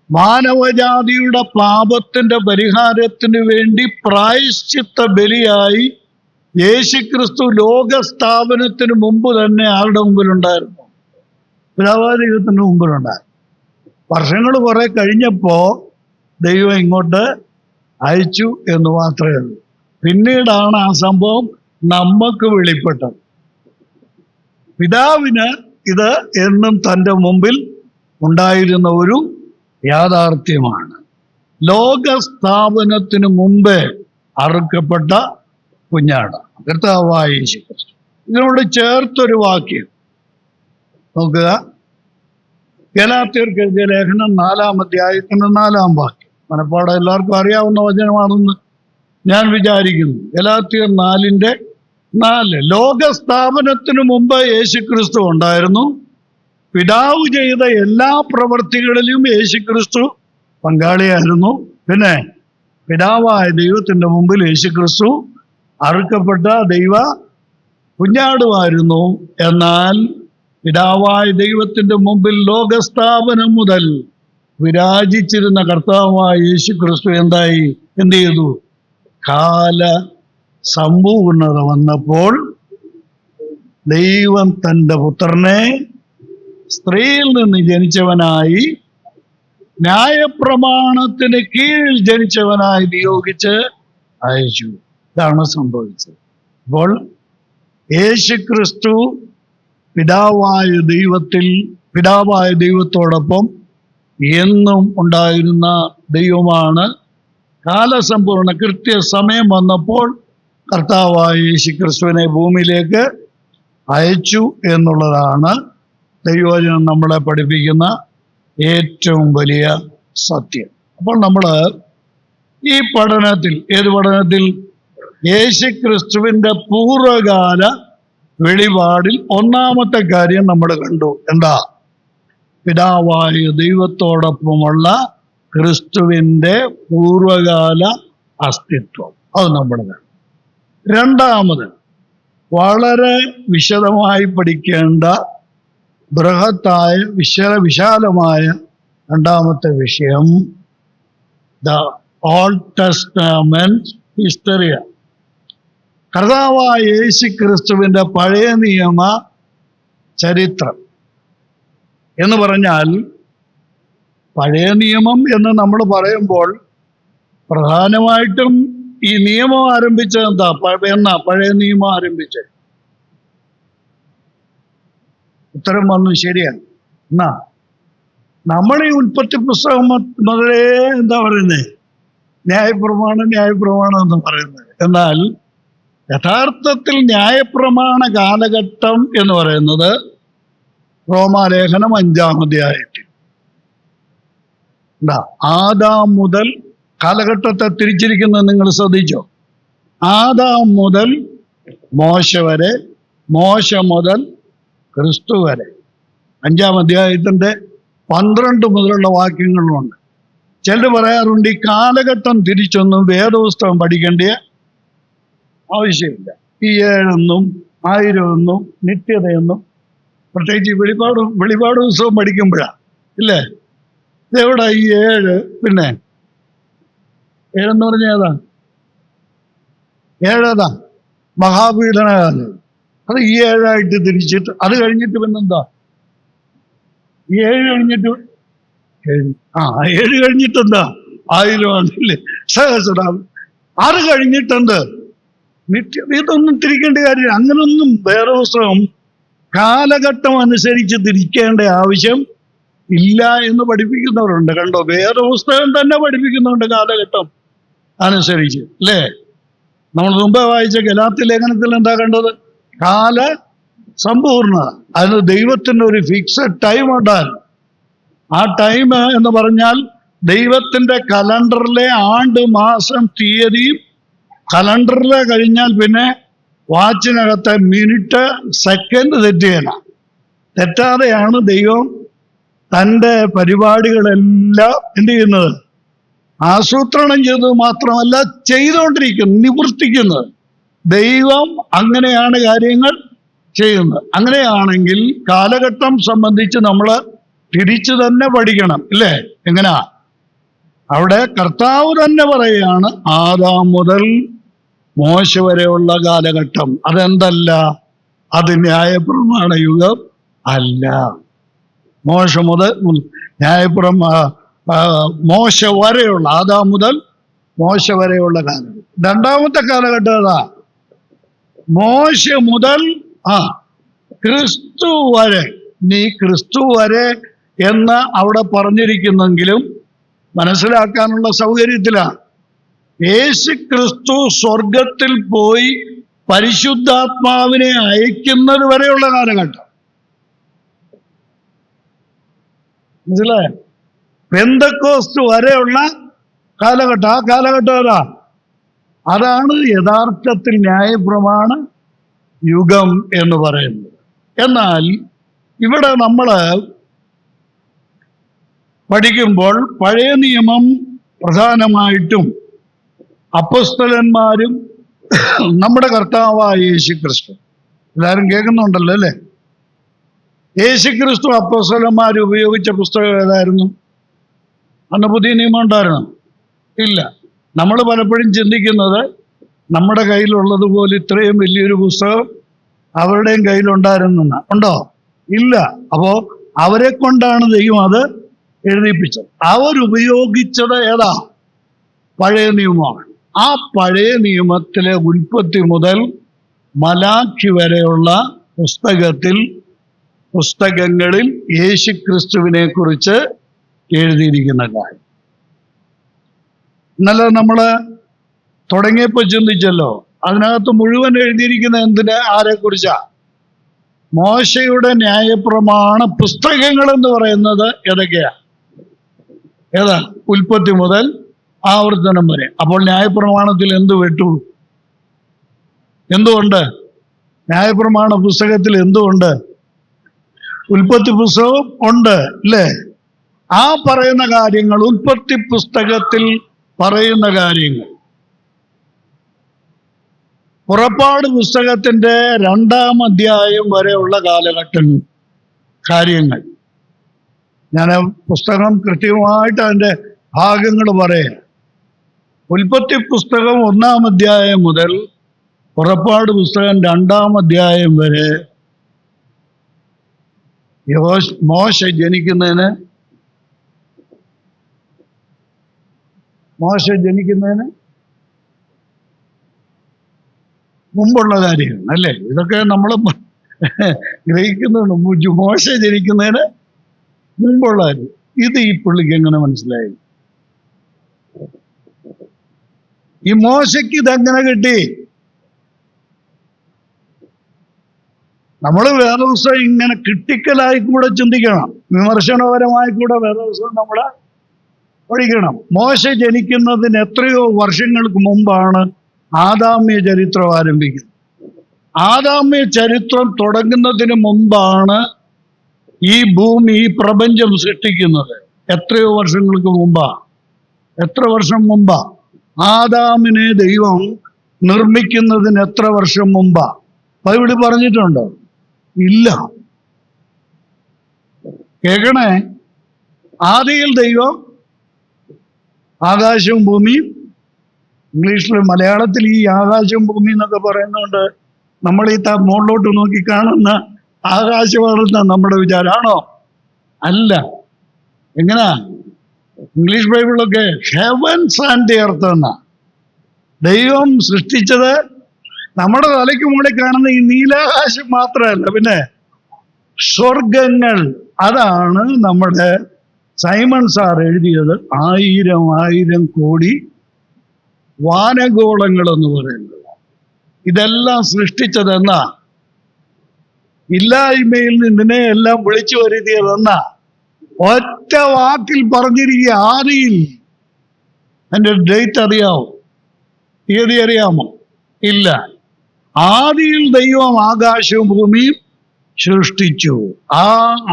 മാനവജാതിയുടെ പാപത്തിന്റെ പരിഹാരത്തിന് വേണ്ടി പ്രായശ്ചിത്ത ബലിയായി യേശുക്രിസ്തു ലോകസ്ഥാപനത്തിന് മുമ്പ് തന്നെ ആരുടെ മുമ്പിലുണ്ടായിരുന്നു? പിതാവായ ദൈവത്തിന് മുമ്പിലുണ്ടായിരുന്നു. വർഷങ്ങൾ കുറെ കഴിഞ്ഞപ്പോ ദൈവം ഇങ്ങോട്ട് അയച്ചു എന്ന് മാത്രമേ ഉള്ളൂ. പിന്നീടാണ് ആ സംഭവം നമുക്ക് വെളിപ്പെട്ടത്. പിതാവിന് ഇത് എന്നും തൻ്റെ മുമ്പിൽ ഉണ്ടായിരുന്ന ഒരു യാഥാർത്ഥ്യമാണ്. ലോകസ്ഥാപനത്തിന് മുമ്പേ അറുക്കപ്പെട്ട കുഞ്ഞാട് കർത്താവായ യേശുക്രിസ്തു. ഇതിനോട് ചേർത്തൊരു വാക്യം നോക്കുക, ഗലാത്യർക്ക് എഴുതിയ ലേഖനം 4-ാം അധ്യായത്തിന് 4-ാം വാക്യം. മനപ്പാടം എല്ലാവർക്കും അറിയാവുന്ന വചനമാണെന്ന് ഞാൻ വിചാരിക്കുന്നു. ഗലാത്യർ 4:4. ലോകസ്ഥാപനത്തിനു മുമ്പ് യേശുക്രിസ്തു ഉണ്ടായിരുന്നു. പിതാവ് ചെയ്ത എല്ലാ പ്രവൃത്തികളിലും യേശുക്രിസ്തു പങ്കാളിയായിരുന്നു. പിന്നെ പിതാവായ ദൈവത്തിന്റെ മുമ്പിൽ യേശുക്രിസ്തു അറുക്കപ്പെട്ട ദൈവ കുഞ്ഞാടുമായിരുന്നു. എന്നാൽ പിതാവായ ദൈവത്തിന്റെ മുമ്പിൽ ലോകസ്ഥാപനം മുതൽ വിരാജിച്ചിരുന്ന കർത്താവായ യേശുക്രിസ്തു എന്ത് ചെയ്തു? കാല സമ്പൂർണത വന്നപ്പോൾ ദൈവം തന്റെ പുത്രനെ സ്ത്രീയിൽ നിന്ന് ജനിച്ചവനായി, ന്യായപ്രമാണത്തിന് കീഴിൽ ജനിച്ചവനായി നിയോഗിച്ച് അയച്ചു. ഇതാണ് സംഭവിച്ചത്. അപ്പോൾ യേശുക്രിസ്തു പിതാവായ ദൈവത്തോടൊപ്പം എന്നും ഉണ്ടായിരുന്ന ദൈവമാണ്. കാലസമ്പൂർണ്ണ കൃത്യസമയം വന്നപ്പോൾ കർത്താവായ യേശുക്രിസ്തുവിനെ ഭൂമിയിലേക്ക് അയച്ചു എന്നുള്ളതാണ് ദൈവവചനം നമ്മളെ പഠിപ്പിക്കുന്ന ഏറ്റവും വലിയ സത്യം. അപ്പോൾ നമ്മൾ ഈ പഠനത്തിൽ, ഏത് പഠനത്തിൽ? യേശുക്രിസ്തുവിന്റെ പൂർവകാല വെളിപാടിൽ ഒന്നാമത്തെ കാര്യം നമ്മൾ കണ്ടു. എന്താ? പിതാവായ ദൈവത്തോടൊപ്പമുള്ള ക്രിസ്തുവിന്റെ പൂർവകാല അസ്തിത്വം. അത് നമ്മൾ കണ്ടു. രണ്ടാമത്, വളരെ വിശദമായി പഠിക്കേണ്ട ബൃഹത്തായ വിശാലമായ രണ്ടാമത്തെ വിഷയം ദ ഓൾഡ് ടെസ്റ്റമെന്റ് ഹിസ്റ്ററി. കർത്താവായ യേശുക്രിസ്തുവിന്റെ പഴയ നിയമ ചരിത്രം എന്ന് പറഞ്ഞാൽ, പഴയ നിയമം എന്ന് നമ്മൾ പറയുമ്പോൾ പ്രധാനമായിട്ടും ഈ നിയമം ആരംഭിച്ചത് എന്നാ പഴയ നിയമം ആരംഭിച്ചത്? ഉത്തരം വന്നു, ശരിയാണ്. എന്നാ നമ്മൾ ഈ ഉൽപ്പത്തി പുസ്തകം മുതലേ എന്താ പറയുന്നത്? ന്യായപ്രമാണം എന്ന് പറയുന്നത്. എന്നാൽ യഥാർത്ഥത്തിൽ ന്യായപ്രമാണ കാലഘട്ടം എന്ന് പറയുന്നത് റോമാലേഖനം 5-ാം അധ്യായത്തിൽ ആദാം മുതൽ കാലഘട്ടത്തെ തിരിച്ചിരിക്കുന്നത് നിങ്ങൾ ശ്രദ്ധിച്ചോ? ആദാം മുതൽ മോശ വരെ, മോശ മുതൽ ക്രിസ്തു വരെ 5-ാം അധ്യായത്തിന്റെ 12 മുതലുള്ള വാക്യങ്ങളുണ്ട്. ചിലർ പറയാറുണ്ട് ഈ കാലഘട്ടം തിരിച്ചൊന്നും വേദപുസ്തകം പഠിക്കേണ്ട ആവശ്യമില്ല. ഈ 7 1000 നിത്യതയൊന്നും, പ്രത്യേകിച്ച് വെളിപാട് പുസ്തകം പഠിക്കുമ്പോഴാണ്, ഇല്ലേ? ഇതെവിടെ ഈ 7? പിന്നെ 7 പറഞ്ഞാൽ ഏതാ? മഹാപീഡനകാലം. അത് ഈ 7 തിരിച്ചിട്ട്, അത് കഴിഞ്ഞിട്ട് പിന്നെന്താ? ഈ 7 കഴിഞ്ഞിട്ട് 7 കഴിഞ്ഞിട്ടെന്താ? 1000 ആണല്ലേ? സഹസ്രം. 6 കഴിഞ്ഞിട്ടെന്ത്? ഇതൊന്നും തിരിക്കേണ്ട കാര്യം. അങ്ങനൊന്നും വേറെ പുസ്തകം കാലഘട്ടം അനുസരിച്ച് തിരിക്കേണ്ട ആവശ്യം ഇല്ല എന്ന് പഠിപ്പിക്കുന്നവരുണ്ട്. കണ്ടോ? വേറെ പുസ്തകം തന്നെ പഠിപ്പിക്കുന്നുണ്ട് കാലഘട്ടം അനുസരിച്ച്, അല്ലേ? നമ്മൾ മുമ്പേ വായിച്ച ഗലാത്യ ലേഖനത്തിൽ എന്താ കണ്ടത്? കാല സമ്പൂർണ്ണത. അതിന് ദൈവത്തിന് ഒരു ഫിക്സഡ് ടൈം ഉണ്ടായിരുന്നു. ആ ടൈം എന്ന് പറഞ്ഞാൽ ദൈവത്തിന്റെ കലണ്ടറിലെ ആണ്ട്, മാസം, തീയതിയും കലണ്ടറിലെ കഴിഞ്ഞാൽ പിന്നെ വാച്ചിനകത്തെ മിനിറ്റ്, സെക്കൻഡ് തെറ്റാതെയാണ് ദൈവം തൻ്റെ പരിപാടികളെല്ലാം എന്ത് ചെയ്യുന്നത്? ആസൂത്രണം ചെയ്തത് മാത്രമല്ല, ചെയ്തുകൊണ്ടിരിക്കുന്നത്, നിവർത്തിക്കുന്നത്. ദൈവം അങ്ങനെയാണ് കാര്യങ്ങൾ ചെയ്യുന്നത്. അങ്ങനെയാണെങ്കിൽ കാലഘട്ടം സംബന്ധിച്ച് നമ്മൾ തിരിച്ചു തന്നെ പഠിക്കണം, ഇല്ലേ? എങ്ങനാ? അവിടെ കർത്താവ് തന്നെ പറയുകയാണ്, ആദാം മുതൽ മോശ വരെയുള്ള കാലഘട്ടം അതെന്തല്ല? അത് ന്യായപ്രമാണ യുഗം അല്ല. മോശ മുതൽ മോശ വരെയുള്ള, ആദാം മുതൽ മോശ വരെയുള്ള കാലഘട്ടം. രണ്ടാമത്തെ കാലഘട്ടം ഏതാ? മോശ മുതൽ ക്രിസ്തു വരെ. നീ ക്രിസ്തു വരെ എന്ന് അവിടെ പറഞ്ഞിരിക്കുന്നെങ്കിലും മനസ്സിലാക്കാനുള്ള സൗകര്യത്തിലാണ്. യേശു ക്രിസ്തു സ്വർഗത്തിൽ പോയി പരിശുദ്ധാത്മാവിനെ അയക്കുന്നത് വരെയുള്ള കാലഘട്ടം. മനസ്സിലായോ? പെന്തക്കോസ്ത് വരെയുള്ള കാലഘട്ടം. ആ കാലഘട്ടം ഏതാ? അതാണ് യഥാർത്ഥത്തിൽ ന്യായപ്രമാണ യുഗം എന്ന് പറയുന്നത്. എന്നാൽ ഇവിടെ നമ്മൾ പഠിക്കുമ്പോൾ പഴയ നിയമം പ്രധാനമായിട്ടും അപ്പോസ്തലന്മാരും നമ്മുടെ കർത്താവായ യേശുക്രിസ്തു, എല്ലാവരും കേൾക്കുന്നുണ്ടല്ലോ അല്ലേ? യേശുക്രിസ്തു അപ്പോസ്തലന്മാർ ഉപയോഗിച്ച പുസ്തകം ഏതായിരുന്നു? അന്ന് പുതിയ നിയമം ഉണ്ടായിരുന്നു? ഇല്ല. നമ്മൾ പലപ്പോഴും ചിന്തിക്കുന്നത് നമ്മുടെ കയ്യിലുള്ളതുപോലെ ഇത്രയും വലിയൊരു പുസ്തകം അവരുടെയും കയ്യിലുണ്ടായിരുന്ന. ഉണ്ടോ? ഇല്ല. അപ്പോ അവരെ കൊണ്ടാണ് ദൈവം അത് എഴുതിപ്പിച്ചത്. അവരുപയോഗിച്ചത് ഏതാ? പഴയ നിയമമാണ്. ആ പഴയ നിയമത്തിലെ ഉൽപ്പത്തി മുതൽ മലാഖി വരെയുള്ള പുസ്തകങ്ങളിൽ യേശുക്രിസ്തുവിനെ കുറിച്ച് എഴുതിയിരിക്കുന്ന കാര്യം. ഇന്നലെ നമ്മൾ തുടങ്ങിയപ്പോൾ ചിന്തിച്ചല്ലോ, അതിനകത്ത് മുഴുവൻ എഴുതിയിരിക്കുന്ന എന്തിന്, ആരെക്കുറിച്ചാ? മോശയുടെ ന്യായപ്രമാണ പുസ്തകങ്ങൾ എന്ന് പറയുന്നത് ഏതൊക്കെയാ? ഏതാ? ഉൽപ്പത്തി മുതൽ ആവർത്തനം വരെ. അപ്പോൾ ന്യായപ്രമാണത്തിൽ എന്ത് വിട്ടു? എന്തുകൊണ്ട്? ന്യായപ്രമാണ പുസ്തകത്തിൽ എന്തുകൊണ്ട്? ഉൽപ്പത്തി പുസ്തകം ഉണ്ട് അല്ലേ? ആ പറയുന്ന കാര്യങ്ങൾ, ഉൽപ്പത്തി പുസ്തകത്തിൽ പറയുന്ന കാര്യങ്ങൾ പുറപ്പാട് പുസ്തകത്തിന്റെ 2-ാം അധ്യായം വരെയുള്ള കാലഘട്ടം കാര്യങ്ങൾ. ഞാൻ പുസ്തകം കൃത്യമായിട്ട് അതിൻ്റെ ഭാഗങ്ങൾ പറയാം. ഉൽപ്പത്തി പുസ്തകം 1-ാം അധ്യായം മുതൽ പുറപ്പാട് പുസ്തകം 2-ാം അധ്യായം വരെ മോശ ജനിക്കുന്നതിന് മുമ്പുള്ള കാര്യമാണ് അല്ലേ? ഇതൊക്കെ നമ്മൾ ഗ്രഹിക്കുന്നുണ്ട്. മോശ ജനിക്കുന്നതിന് മുമ്പുള്ള കാര്യം. ഇത് ഈ പുള്ളിക്ക് എങ്ങനെ മനസ്സിലായി? ഈ മോശയ്ക്ക് ഇതെങ്ങനെ കിട്ടി? നമ്മൾ വേറെ ദിവസം ഇങ്ങനെ ക്രിട്ടിക്കലായി കൂടെ ചിന്തിക്കണം, വിമർശനപരമായി കൂടെ വേറെ ദിവസം നമ്മൾ പഠിക്കണം. മോശ ജനിക്കുന്നതിന് എത്രയോ വർഷങ്ങൾക്ക് മുമ്പാണ് ആദാമ്യ ചരിത്രം ആരംഭിക്കുന്നത്. ആദാമ്യ ചരിത്രം തുടങ്ങുന്നതിന് മുമ്പാണ് ഈ ഭൂമി, ഈ പ്രപഞ്ചം സൃഷ്ടിക്കുന്നത്. എത്രയോ വർഷങ്ങൾക്ക് മുമ്പാ? എത്ര വർഷം മുമ്പാ? ആദാമിനെ ദൈവം നിർമ്മിക്കുന്നതിന് എത്ര വർഷം മുമ്പാ? ബൈബിളിൽ പറഞ്ഞിട്ടുണ്ടോ? ഇല്ല. കേൾക്കണേ. ആദിയിൽ ദൈവം ആകാശവും ഭൂമിയും, ഇംഗ്ലീഷിൽ, മലയാളത്തിൽ ഈ ആകാശവും ഭൂമി എന്നൊക്കെ പറയുന്നതുകൊണ്ട് നമ്മൾ ഈ മുകളിലോട്ട് നോക്കി കാണുന്ന ആകാശമാണെന്ന നമ്മുടെ വിചാരമാണോ? അല്ല. എങ്ങനാ? ഇംഗ്ലീഷ് ബൈബിളൊക്കെ ഹെവൻസ് ആൻഡ് ദി എർത്ത് എന്നാ. ദൈവം സൃഷ്ടിച്ചത് നമ്മുടെ തലയ്ക്ക് മുകളിൽ കാണുന്ന ഈ നീലാകാശം മാത്രമല്ല, പിന്നെ സ്വർഗങ്ങൾ. അതാണ് നമ്മുടെ സൈമൺ സാർ എഴുതിയത് 1000 കോടി വാനഗോളങ്ങൾ എന്ന് പറയുന്നത്. ഇതെല്ലാം സൃഷ്ടിച്ചതെന്നാ, ഇല്ലായ്മയിൽ നിന്നിനെ എല്ലാം വിളിച്ചു വരുത്തിയതെന്നാ ഒറ്റ വാക്കിൽ പറഞ്ഞിരിക്കുക. ആദിയിൽ. എൻ്റെ ഡേറ്റ് അറിയാമോ? തീയതി അറിയാമോ? ഇല്ല. ആദിയിൽ ദൈവം ആകാശവും ഭൂമിയും സൃഷ്ടിച്ചു. ആ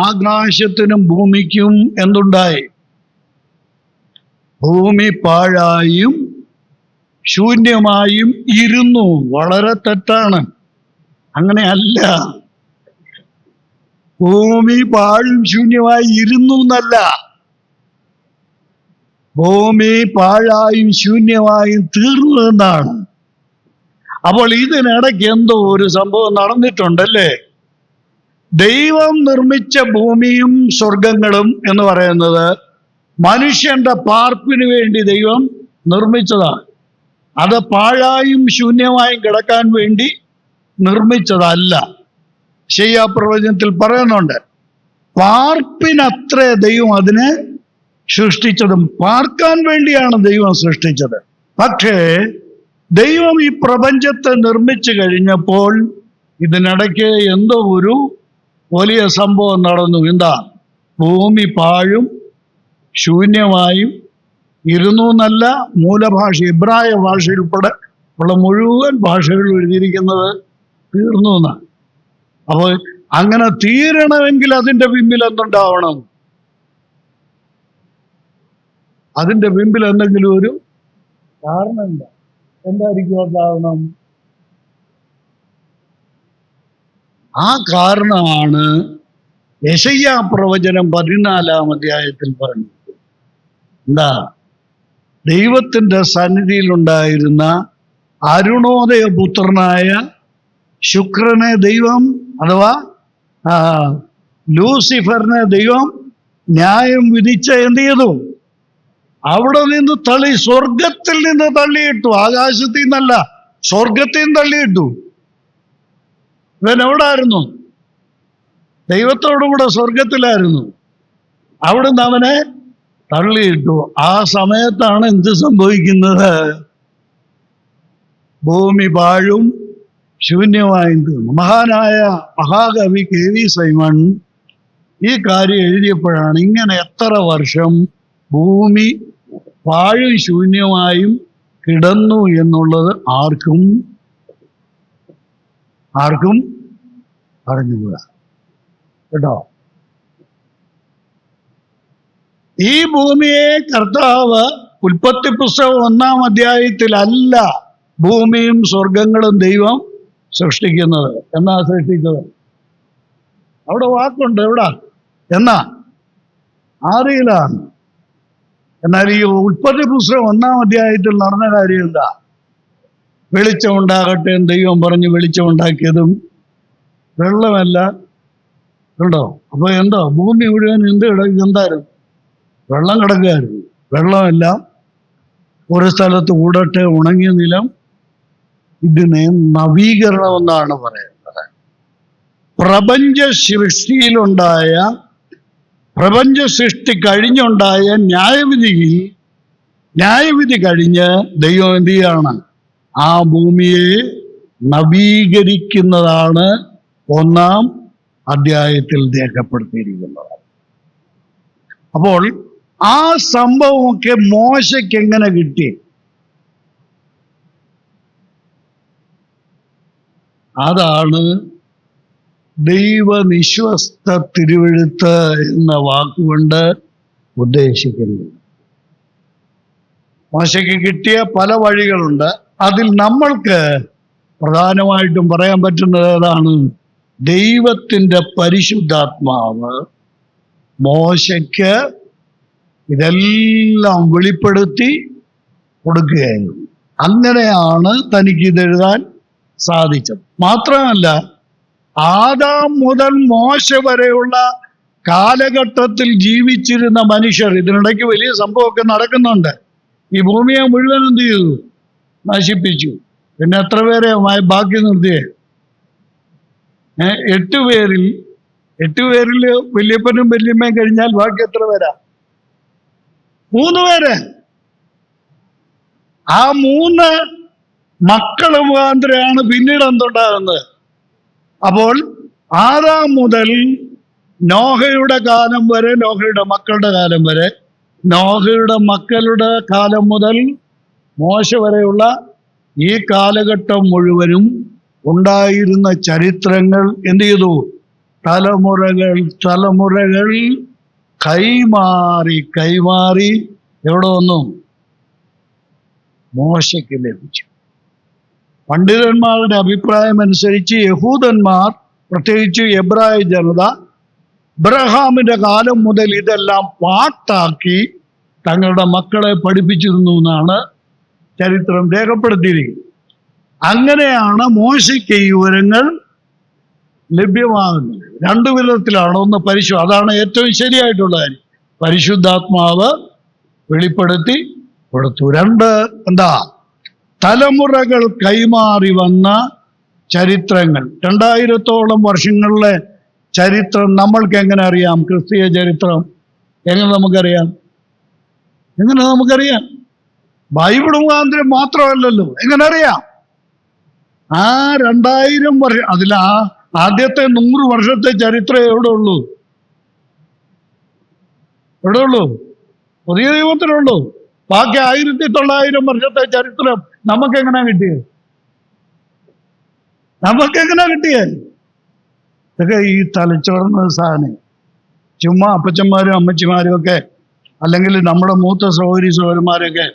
ആകാശത്തിനും ഭൂമിക്കും എന്തുണ്ടായി? ഭൂമി പാഴായും ശൂന്യമായും ഇരുന്നു. വളരെ തെറ്റാണ്. അങ്ങനെയല്ല. ഭൂമി പാഴും ശൂന്യമായി ഇരുന്നു എന്നല്ല, ഭൂമി പാഴായും ശൂന്യമായും തീർന്നു എന്നാണ്. അപ്പോൾ ഇതിനിടയ്ക്ക് എന്തോ ഒരു സംഭവം നടന്നിട്ടുണ്ടല്ലേ? ദൈവം നിർമ്മിച്ച ഭൂമിയും സ്വർഗങ്ങളും എന്ന് പറയുന്നത് മനുഷ്യന്റെ പാർപ്പിന് വേണ്ടി ദൈവം നിർമ്മിച്ചതാണ്. അത് പാഴായും ശൂന്യമായും കിടക്കാൻ വേണ്ടി നിർമ്മിച്ചതല്ല. യെശയ്യാ പ്രവചനത്തിൽ പറയുന്നുണ്ട്, പാർപ്പിനത്രേ ദൈവം അതിനെ സൃഷ്ടിച്ചതും. പാർക്കാൻ വേണ്ടിയാണ് ദൈവം സൃഷ്ടിച്ചത്. പക്ഷേ ദൈവം ഈ പ്രപഞ്ചത്തെ നിർമ്മിച്ചു കഴിഞ്ഞപ്പോൾ ഇതിനിടയ്ക്ക് എന്തോ ഒരു വലിയ സംഭവം നടന്നു. എന്താ? ഭൂമി പാഴും ശൂന്യമായും ഇരുന്നു എന്നല്ല, മൂലഭാഷ എബ്രായ ഭാഷയിൽപ്പെടെ ഉള്ള മുഴുവൻ ഭാഷകൾ എഴുതിയിരിക്കുന്നത് തീർന്നു എന്നാണ്. അപ്പോൾ അങ്ങനെ തീരണമെങ്കിൽ അതിൻ്റെ പിമ്പിൽ എന്തുണ്ടാവണം? അതിൻ്റെ പിമ്പിൽ എന്തെങ്കിലും ഒരു കാരണമില്ല. എന്തായിരിക്കും ആ കാരണം? ആ കാരണമാണ് യെശയ്യാ പ്രവചനം 14-ാം അധ്യായത്തിൽ പറഞ്ഞത്. എന്താ? ദൈവത്തിൻ്റെ സന്നിധിയിലുണ്ടായിരുന്ന അരുണോദയപുത്രനായ ശുക്രനെ ദൈവം, അഥവാ ലൂസിഫറിനെ ദൈവം ന്യായം വിധിച്ച എന്ത് ചെയ്തു? അവിടെ നിന്ന് സ്വർഗത്തിൽ നിന്ന് തള്ളിയിട്ടു. ആകാശത്തിൽ നിന്നല്ല, സ്വർഗത്തിൽ നിന്ന് തള്ളിയിട്ടു. ഇവൻ എവിടായിരുന്നു? ദൈവത്തോടുകൂടെ സ്വർഗത്തിലായിരുന്നു. അവിടുന്ന് അവനെ തള്ളിയിട്ടു. ആ സമയത്താണ് എന്ത് സംഭവിക്കുന്നത്? ഭൂമി പാഴും ശൂന്യമായും തീർന്നു. മഹാനായ മഹാകവി KV സൈമൺ ഈ കാര്യം എഴുതിയപ്പോഴാണ് ഇങ്ങനെ എത്ര വർഷം ഭൂമി പാഴും ശൂന്യമായും കിടന്നു എന്നുള്ളത് ആർക്കും അറിഞ്ഞുകൂടാ കേട്ടോ. ഈ ഭൂമിയെ കർത്താവ് ഉൽപ്പത്തി പുസ്തകം 1-ാം അധ്യായത്തിലല്ല ഭൂമിയും സ്വർഗങ്ങളും ദൈവം സൃഷ്ടിക്കുന്നത്. എന്നാ സൃഷ്ടിച്ചത്? അവിടെ വാക്കുണ്ട്. എവിടാ? എന്നാ? ആദിയിലാണ്. എന്നാൽ ഈ ഉൽപ്പത്തി പുസ്തകം 1-ാം അധ്യായത്തിൽ നടന്ന കാര്യം എന്താ? വെളിച്ചം ഉണ്ടാകട്ടെ എന്ന് ദൈവം പറഞ്ഞ് വെളിച്ചം ഉണ്ടാക്കിയതും വെള്ളമല്ല. കണ്ടോ? അപ്പൊ എന്തോ ഭൂമി മുഴുവൻ എന്തായിരുന്നു? വെള്ളം കിടക്കുകയായിരുന്നു. വെള്ളമെല്ലാം ഒരു സ്ഥലത്ത് കൂടട്ടെ, ഉണങ്ങിയ നിലം. ഇതിനെ നവീകരണം എന്നാണ് പറയുന്നത്. പ്രപഞ്ച സൃഷ്ടി കഴിഞ്ഞുണ്ടായ ന്യായവിധി കഴിഞ്ഞ് ദൈവം എന്ത് ചെയ്യാണ്? ആ ഭൂമിയെ നവീകരിക്കുന്നതാണ് 1-ാം അധ്യായത്തിൽ രേഖപ്പെടുത്തിയിരിക്കുന്നത്. അപ്പോൾ ആ സംഭവമൊക്കെ മോശയ്ക്ക് എങ്ങനെ കിട്ടി? അതാണ് ദൈവനിശ്വസ്ത തിരുവെഴുത്ത് എന്ന വാക്കുകൊണ്ട് ഉദ്ദേശിക്കുന്നത്. മോശയ്ക്ക് കിട്ടിയ പല വഴികളുണ്ട്. അതിൽ നമ്മൾക്ക് പ്രധാനമായിട്ടും പറയാൻ പറ്റുന്നത് ഏതാണ്? ദൈവത്തിൻ്റെ പരിശുദ്ധാത്മാവ് മോശയ്ക്ക് ഇതെല്ലാം വെളിപ്പെടുത്തി കൊടുക്കുകയായിരുന്നു. അങ്ങനെയാണ് തനിക്ക് ഇതെഴുതാൻ സാധിച്ചത്. മാത്രമല്ല, ആദാം മുതൽ മോശ വരെയുള്ള കാലഘട്ടത്തിൽ ജീവിച്ചിരുന്ന മനുഷ്യർ, ഇതിനിടയ്ക്ക് വലിയ സംഭവമൊക്കെ നടക്കുന്നുണ്ട്. ഈ ഭൂമിയെ മുഴുവൻ എന്ത് ചെയ്തു? നശിപ്പിച്ചു. പിന്നെ എത്ര പേരെ ബാക്കി നിർത്തിയേ? 8 പേരിൽ വല്യപ്പനും വല്യമ്മയും കഴിഞ്ഞാൽ ബാക്കി എത്ര പേരാ? 3 പേര്. ആ 3 മക്കള് മുഖാന്തരമാണ് പിന്നീട് എന്തുണ്ടാകുന്നത്? അപ്പോൾ ആദാം മുതൽ നോഹയുടെ കാലം വരെ, നോഹയുടെ മക്കളുടെ കാലം വരെ, നോഹയുടെ മക്കളുടെ കാലം മുതൽ മോശ വരെയുള്ള ഈ കാലഘട്ടം മുഴുവനും ഉണ്ടായിരുന്ന ചരിത്രങ്ങൾ എന്ത് ചെയ്തു? തലമുറകൾ കൈമാറി എവിടെ വന്നു? മോശയ്ക്ക് ലഭിച്ചു. പണ്ഡിതന്മാരുടെ അഭിപ്രായം അനുസരിച്ച് യഹൂദന്മാർ, പ്രത്യേകിച്ച് എബ്രായ ജനത, അബ്രഹാമിന്റെ കാലം മുതൽ ഇതെല്ലാം പാട്ടാക്കി തങ്ങളുടെ മക്കളെ പഠിപ്പിച്ചിരുന്നു എന്നാണ് ചരിത്രം രേഖപ്പെടുത്തിയിരിക്കുന്നത്. അങ്ങനെയാണ് മോശയ്ക്ക് ഈ വിവരങ്ങൾ ലഭ്യമാകുന്നത്. 2 വിധത്തിലാണ്. ഒന്ന് അതാണ് ഏറ്റവും ശരിയായിട്ടുള്ള കാര്യം. പരിശുദ്ധാത്മാവ് വെളിപ്പെടുത്തി കൊടുത്തു. 2 എന്താ? തലമുറകൾ കൈമാറി വന്ന ചരിത്രങ്ങൾ. 2000-ഓളം വർഷങ്ങളിലെ ചരിത്രം നമ്മൾക്ക് എങ്ങനെ അറിയാം? ക്രിസ്തീയ ചരിത്രം എങ്ങനെ നമുക്കറിയാം? ബൈബിൾ മുഖാന്തരം മാത്രമല്ലല്ലോ. എങ്ങനെ അറിയാം? ആ 2000 വർഷം, അതിൽ ആദ്യത്തെ 100 വർഷത്തെ ചരിത്രം എവിടെ ഉള്ളൂ? പുതിയ ദൈവത്തിലുള്ളൂ. ബാക്കി 1900 വർഷത്തെ ചരിത്രം നമുക്കെങ്ങനെ കിട്ടിയത്? ഇതൊക്കെ ഈ തലച്ചോർന്ന സാധനം. ചുമ്മാ അപ്പച്ചന്മാരും അമ്മച്ചിമാരും ഒക്കെ, അല്ലെങ്കിൽ നമ്മുടെ മൂത്ത സഹോദരന്മാരൊക്കെ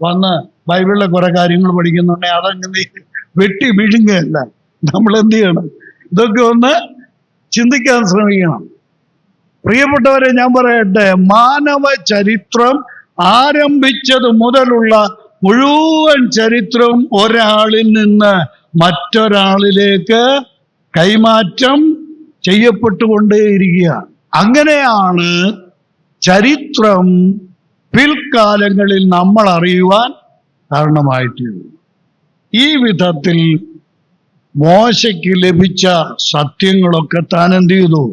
വന്ന് ബൈബിളിലെ കുറെ കാര്യങ്ങൾ പഠിക്കുന്നുണ്ടെങ്കിൽ അതങ്ങനെ വെട്ടി വിഴുങ്ങുകയല്ല. നമ്മൾ എന്ത് ചെയ്യണം? ഇതൊക്കെ ഒന്ന് ചിന്തിക്കാൻ ശ്രമിക്കണം. പ്രിയപ്പെട്ടവരെ, ഞാൻ പറയട്ടെ, മാനവ ചരിത്രം ആരംഭിച്ചത് മുതലുള്ള മുഴുവൻ ചരിത്രം ഒരാളിൽ നിന്ന് മറ്റൊരാളിലേക്ക് കൈമാറ്റം ചെയ്യപ്പെട്ടുകൊണ്ടേയിരിക്കുകയാണ്. അങ്ങനെയാണ് ചരിത്രം പിൽക്കാലങ്ങളിൽ നമ്മൾ അറിയുവാൻ കാരണമായിട്ടുണ്ട്. ഈ വിധത്തിൽ മോശയ്ക്ക് ലഭിച്ച സത്യങ്ങളൊക്കെ താൻ എന്ത് ചെയ്തു?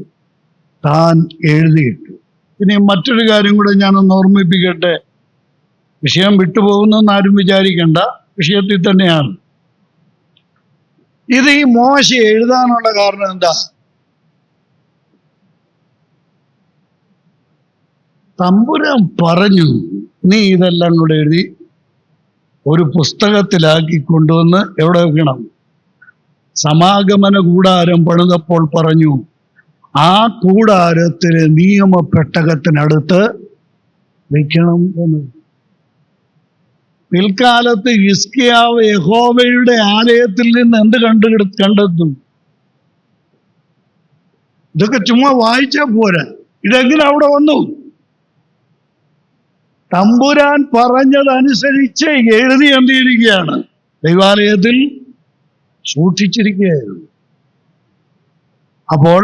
താൻ എഴുതിയിട്ടു. ഇനി മറ്റൊരു കാര്യം കൂടെ ഞാനൊന്ന് ഓർമ്മിപ്പിക്കട്ടെ. വിഷയം വിട്ടുപോകുന്നെന്ന് ആരും വിചാരിക്കേണ്ട, വിഷയത്തിൽ തന്നെയാണ്. ഇത് ഈ മോശ എഴുതാനുള്ള കാരണം എന്താ? തമ്പുരാൻ പറഞ്ഞു, നീ ഇതെല്ലാം കൂടെ എഴുതി ഒരു പുസ്തകത്തിലാക്കി കൊണ്ടുവന്ന് എവിടെ വെക്കണം? സമാഗമന കൂടാരം പണിതപ്പോൾ പറഞ്ഞു, ആ കൂടാരത്തിലെ നിയമപ്പെട്ടകത്തിനടുത്ത് വെക്കണം എന്ന്. പിൽക്കാലത്ത് ഹിസ്കിയാവ് യഹോവയുടെ ആലയത്തിൽ നിന്ന് എന്ത് കണ്ടെത്തും? ഇതൊക്കെ ചുമ്മാ വായിച്ചാൽ പോരാ. ഇതെങ്ങനെ അവിടെ വന്നു? തമ്പുരാൻ പറഞ്ഞതനുസരിച്ച് എഴുതി എന്തിയിരിക്കുകയാണ്? ദൈവാലയത്തിൽ സൂക്ഷിച്ചിരിക്കുകയായിരുന്നു. അപ്പോൾ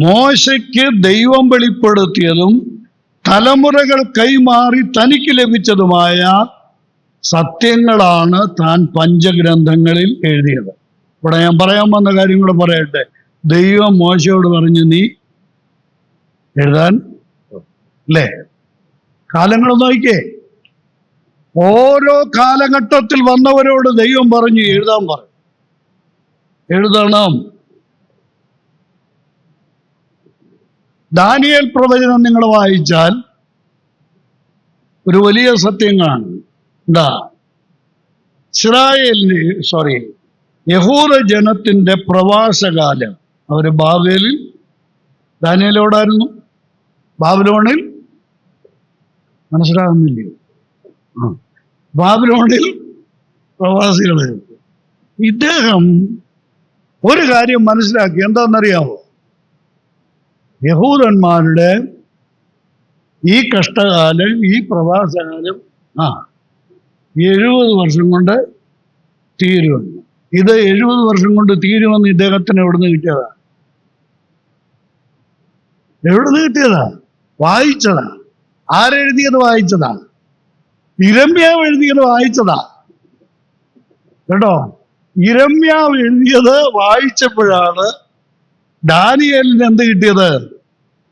മോശയ്ക്ക് ദൈവം വെളിപ്പെടുത്തിയതും തലമുറകൾ കൈമാറി തനിക്ക് ലഭിച്ചതുമായ സത്യങ്ങളാണ് താൻ പഞ്ചഗ്രന്ഥങ്ങളിൽ എഴുതിയത്. ഇവിടെ ഞാൻ പറയാൻ വന്ന കാര്യം കൂടെ പറയട്ടെ. ദൈവം മോശയോട് പറഞ്ഞു, നീ എഴുതാൻ അല്ലേ? കാലങ്ങൾ നോക്കിക്കേ. ഓരോ കാലഘട്ടത്തിൽ വന്നവരോട് ദൈവം പറഞ്ഞു എഴുതാൻ പറഞ്ഞു. എഴുതണം. ദാനിയേൽ പ്രവചനം നിങ്ങൾ വായിച്ചാൽ ഒരു വലിയ സത്യം കാണും. എന്താ? യഹൂദ ജനത്തിന്റെ പ്രവാസകാലം അവര് ബാബേലിൽ, ദാനിയേലോടായിരുന്നു, ബാബിലോണിൽ, മനസ്സിലാകുന്നില്ലേ? ബാബിലോണിൽ പ്രവാസികള്. ഇദ്ദേഹം ഒരു കാര്യം മനസ്സിലാക്കി. എന്താണെന്നറിയാമോ? യഹൂദന്മാരുടെ ഈ കഷ്ടകാലം, ഈ പ്രവാസകാലം 70 വർഷം കൊണ്ട് തീരുമെന്ന്. ഇത് 70 വർഷം കൊണ്ട് തീരുമെന്ന് ഇദ്ദേഹത്തിന് എവിടുന്ന് കിട്ടിയതാ? വായിച്ചതാ. ആരെഴുതിയത്? വായിച്ചതാ. ഇരമ്യാവ് എഴുതിയത് വായിച്ചതാ. കേട്ടോ? ഇരമ്യാവ് എഴുതിയത് വായിച്ചപ്പോഴാണ് ദാനിയേലിന് എന്ത് കിട്ടിയത്?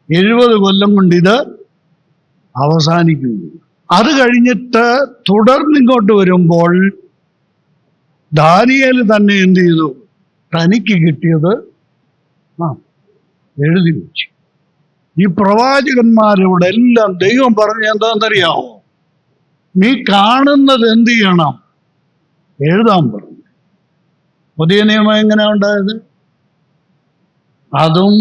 70 കൊല്ലം കൊണ്ട് ഇത് അവസാനിക്കുന്നു. അത് കഴിഞ്ഞിട്ട് തുടർന്നിങ്ങോട്ട് വരുമ്പോൾ ദാനിയേൽ തന്നെ എന്ത് ചെയ്തു? തനിക്ക് കിട്ടിയത് എഴുതി വെച്ചു. ഈ പ്രവാചകന്മാരോട് എല്ലാം ദൈവം പറഞ്ഞ എന്താണെന്നറിയാമോ? നീ കാണുന്നത് എന്ത് ചെയ്യണം? എഴുതാൻ പറഞ്ഞു. പുതിയ നിയമം എങ്ങനെ ഉണ്ടായത്? അതും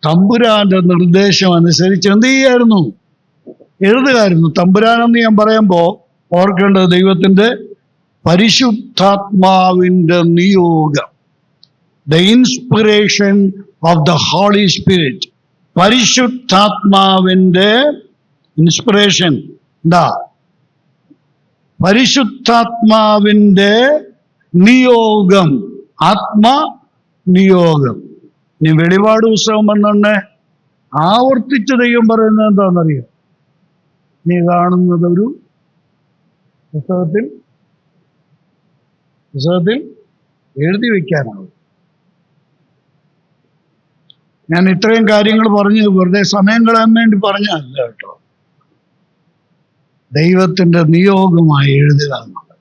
തമ്പുരാന്റെ നിർദ്ദേശം അനുസരിച്ച് എന്ത് ചെയ്യായിരുന്നു? എഴുതുകായിരുന്നു. തമ്പുരാനെന്ന് ഞാൻ പറയുമ്പോ ഓർക്കേണ്ടത് ദൈവത്തിന്റെ പരിശുദ്ധാത്മാവിന്റെ നിയോഗം, the inspiration of the holy spirit. പരിശുദ്ധാത്മാവിന്റെ ഇൻസ്പിറേഷൻ എന്താ? പരിശുദ്ധാത്മാവിന്റെ നിയോഗം, ആത്മനിയോഗം. ഇനി വെളിപാട് പുസ്തകം വന്നെ ആവർത്തിച്ച് ദൈവം പറയുന്നത് എന്താണെന്നറിയാം? നീ കാണുന്നത് ഒരു പുസ്തകത്തിൽ എഴുതി വയ്ക്കാനാവും. ഞാൻ ഇത്രയും കാര്യങ്ങൾ പറഞ്ഞു വെറുതെ സമയം കളയാൻ വേണ്ടി പറഞ്ഞല്ല കേട്ടോ. ദൈവത്തിന്റെ നിയോഗമായി എഴുതുക എന്നുള്ളത്.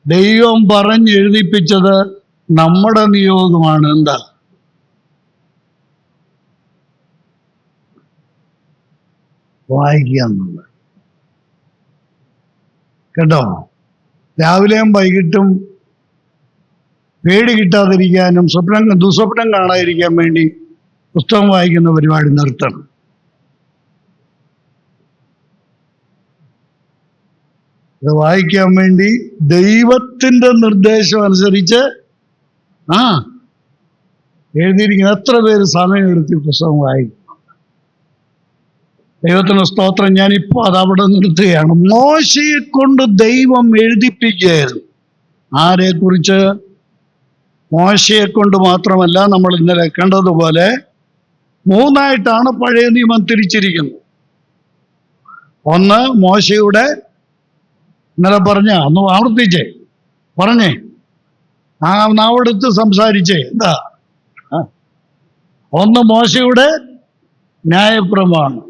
ദൈവം പറഞ്ഞെഴുതിപ്പിച്ചത് നമ്മുടെ നിയോഗമാണ്. എന്താ? വായിക്കുക എന്നുള്ളത്. കേട്ടോ? രാവിലെയും വൈകിട്ടും പേടി കിട്ടാതിരിക്കാനും ദുസ്വപ്നം കാണാതിരിക്കാൻ വേണ്ടി പുസ്തകം വായിക്കുന്ന പരിപാടി നിർത്തണം. ഇത് വായിക്കാൻ വേണ്ടി ദൈവത്തിന്റെ നിർദ്ദേശം അനുസരിച്ച് എഴുതിയിരിക്കുന്ന എത്ര പേര് സമയമെടുത്ത് പുസ്തകം വായിക്കും. ദൈവത്തിന് സ്തോത്രം. ഞാനിപ്പോൾ അതവിടെ നിർത്തുകയാണ്. മോശയെ കൊണ്ട് ദൈവം എഴുതിപ്പിക്കുകയായിരുന്നു. ആരെക്കുറിച്ച്? മോശയെ കൊണ്ട് മാത്രമല്ല, നമ്മൾ ഇന്നലെ കണ്ടതുപോലെ 3 പഴയ നിയമം തിരിച്ചിരിക്കുന്നത്. ഒന്ന്, മോശയുടെ, ഇന്നലെ ഒന്ന് ആവർത്തിച്ചേ, പറഞ്ഞേ, നാവെടുത്ത് സംസാരിച്ചേ. എന്താ? ഒന്ന്, മോശയുടെ ന്യായപ്രമാണം.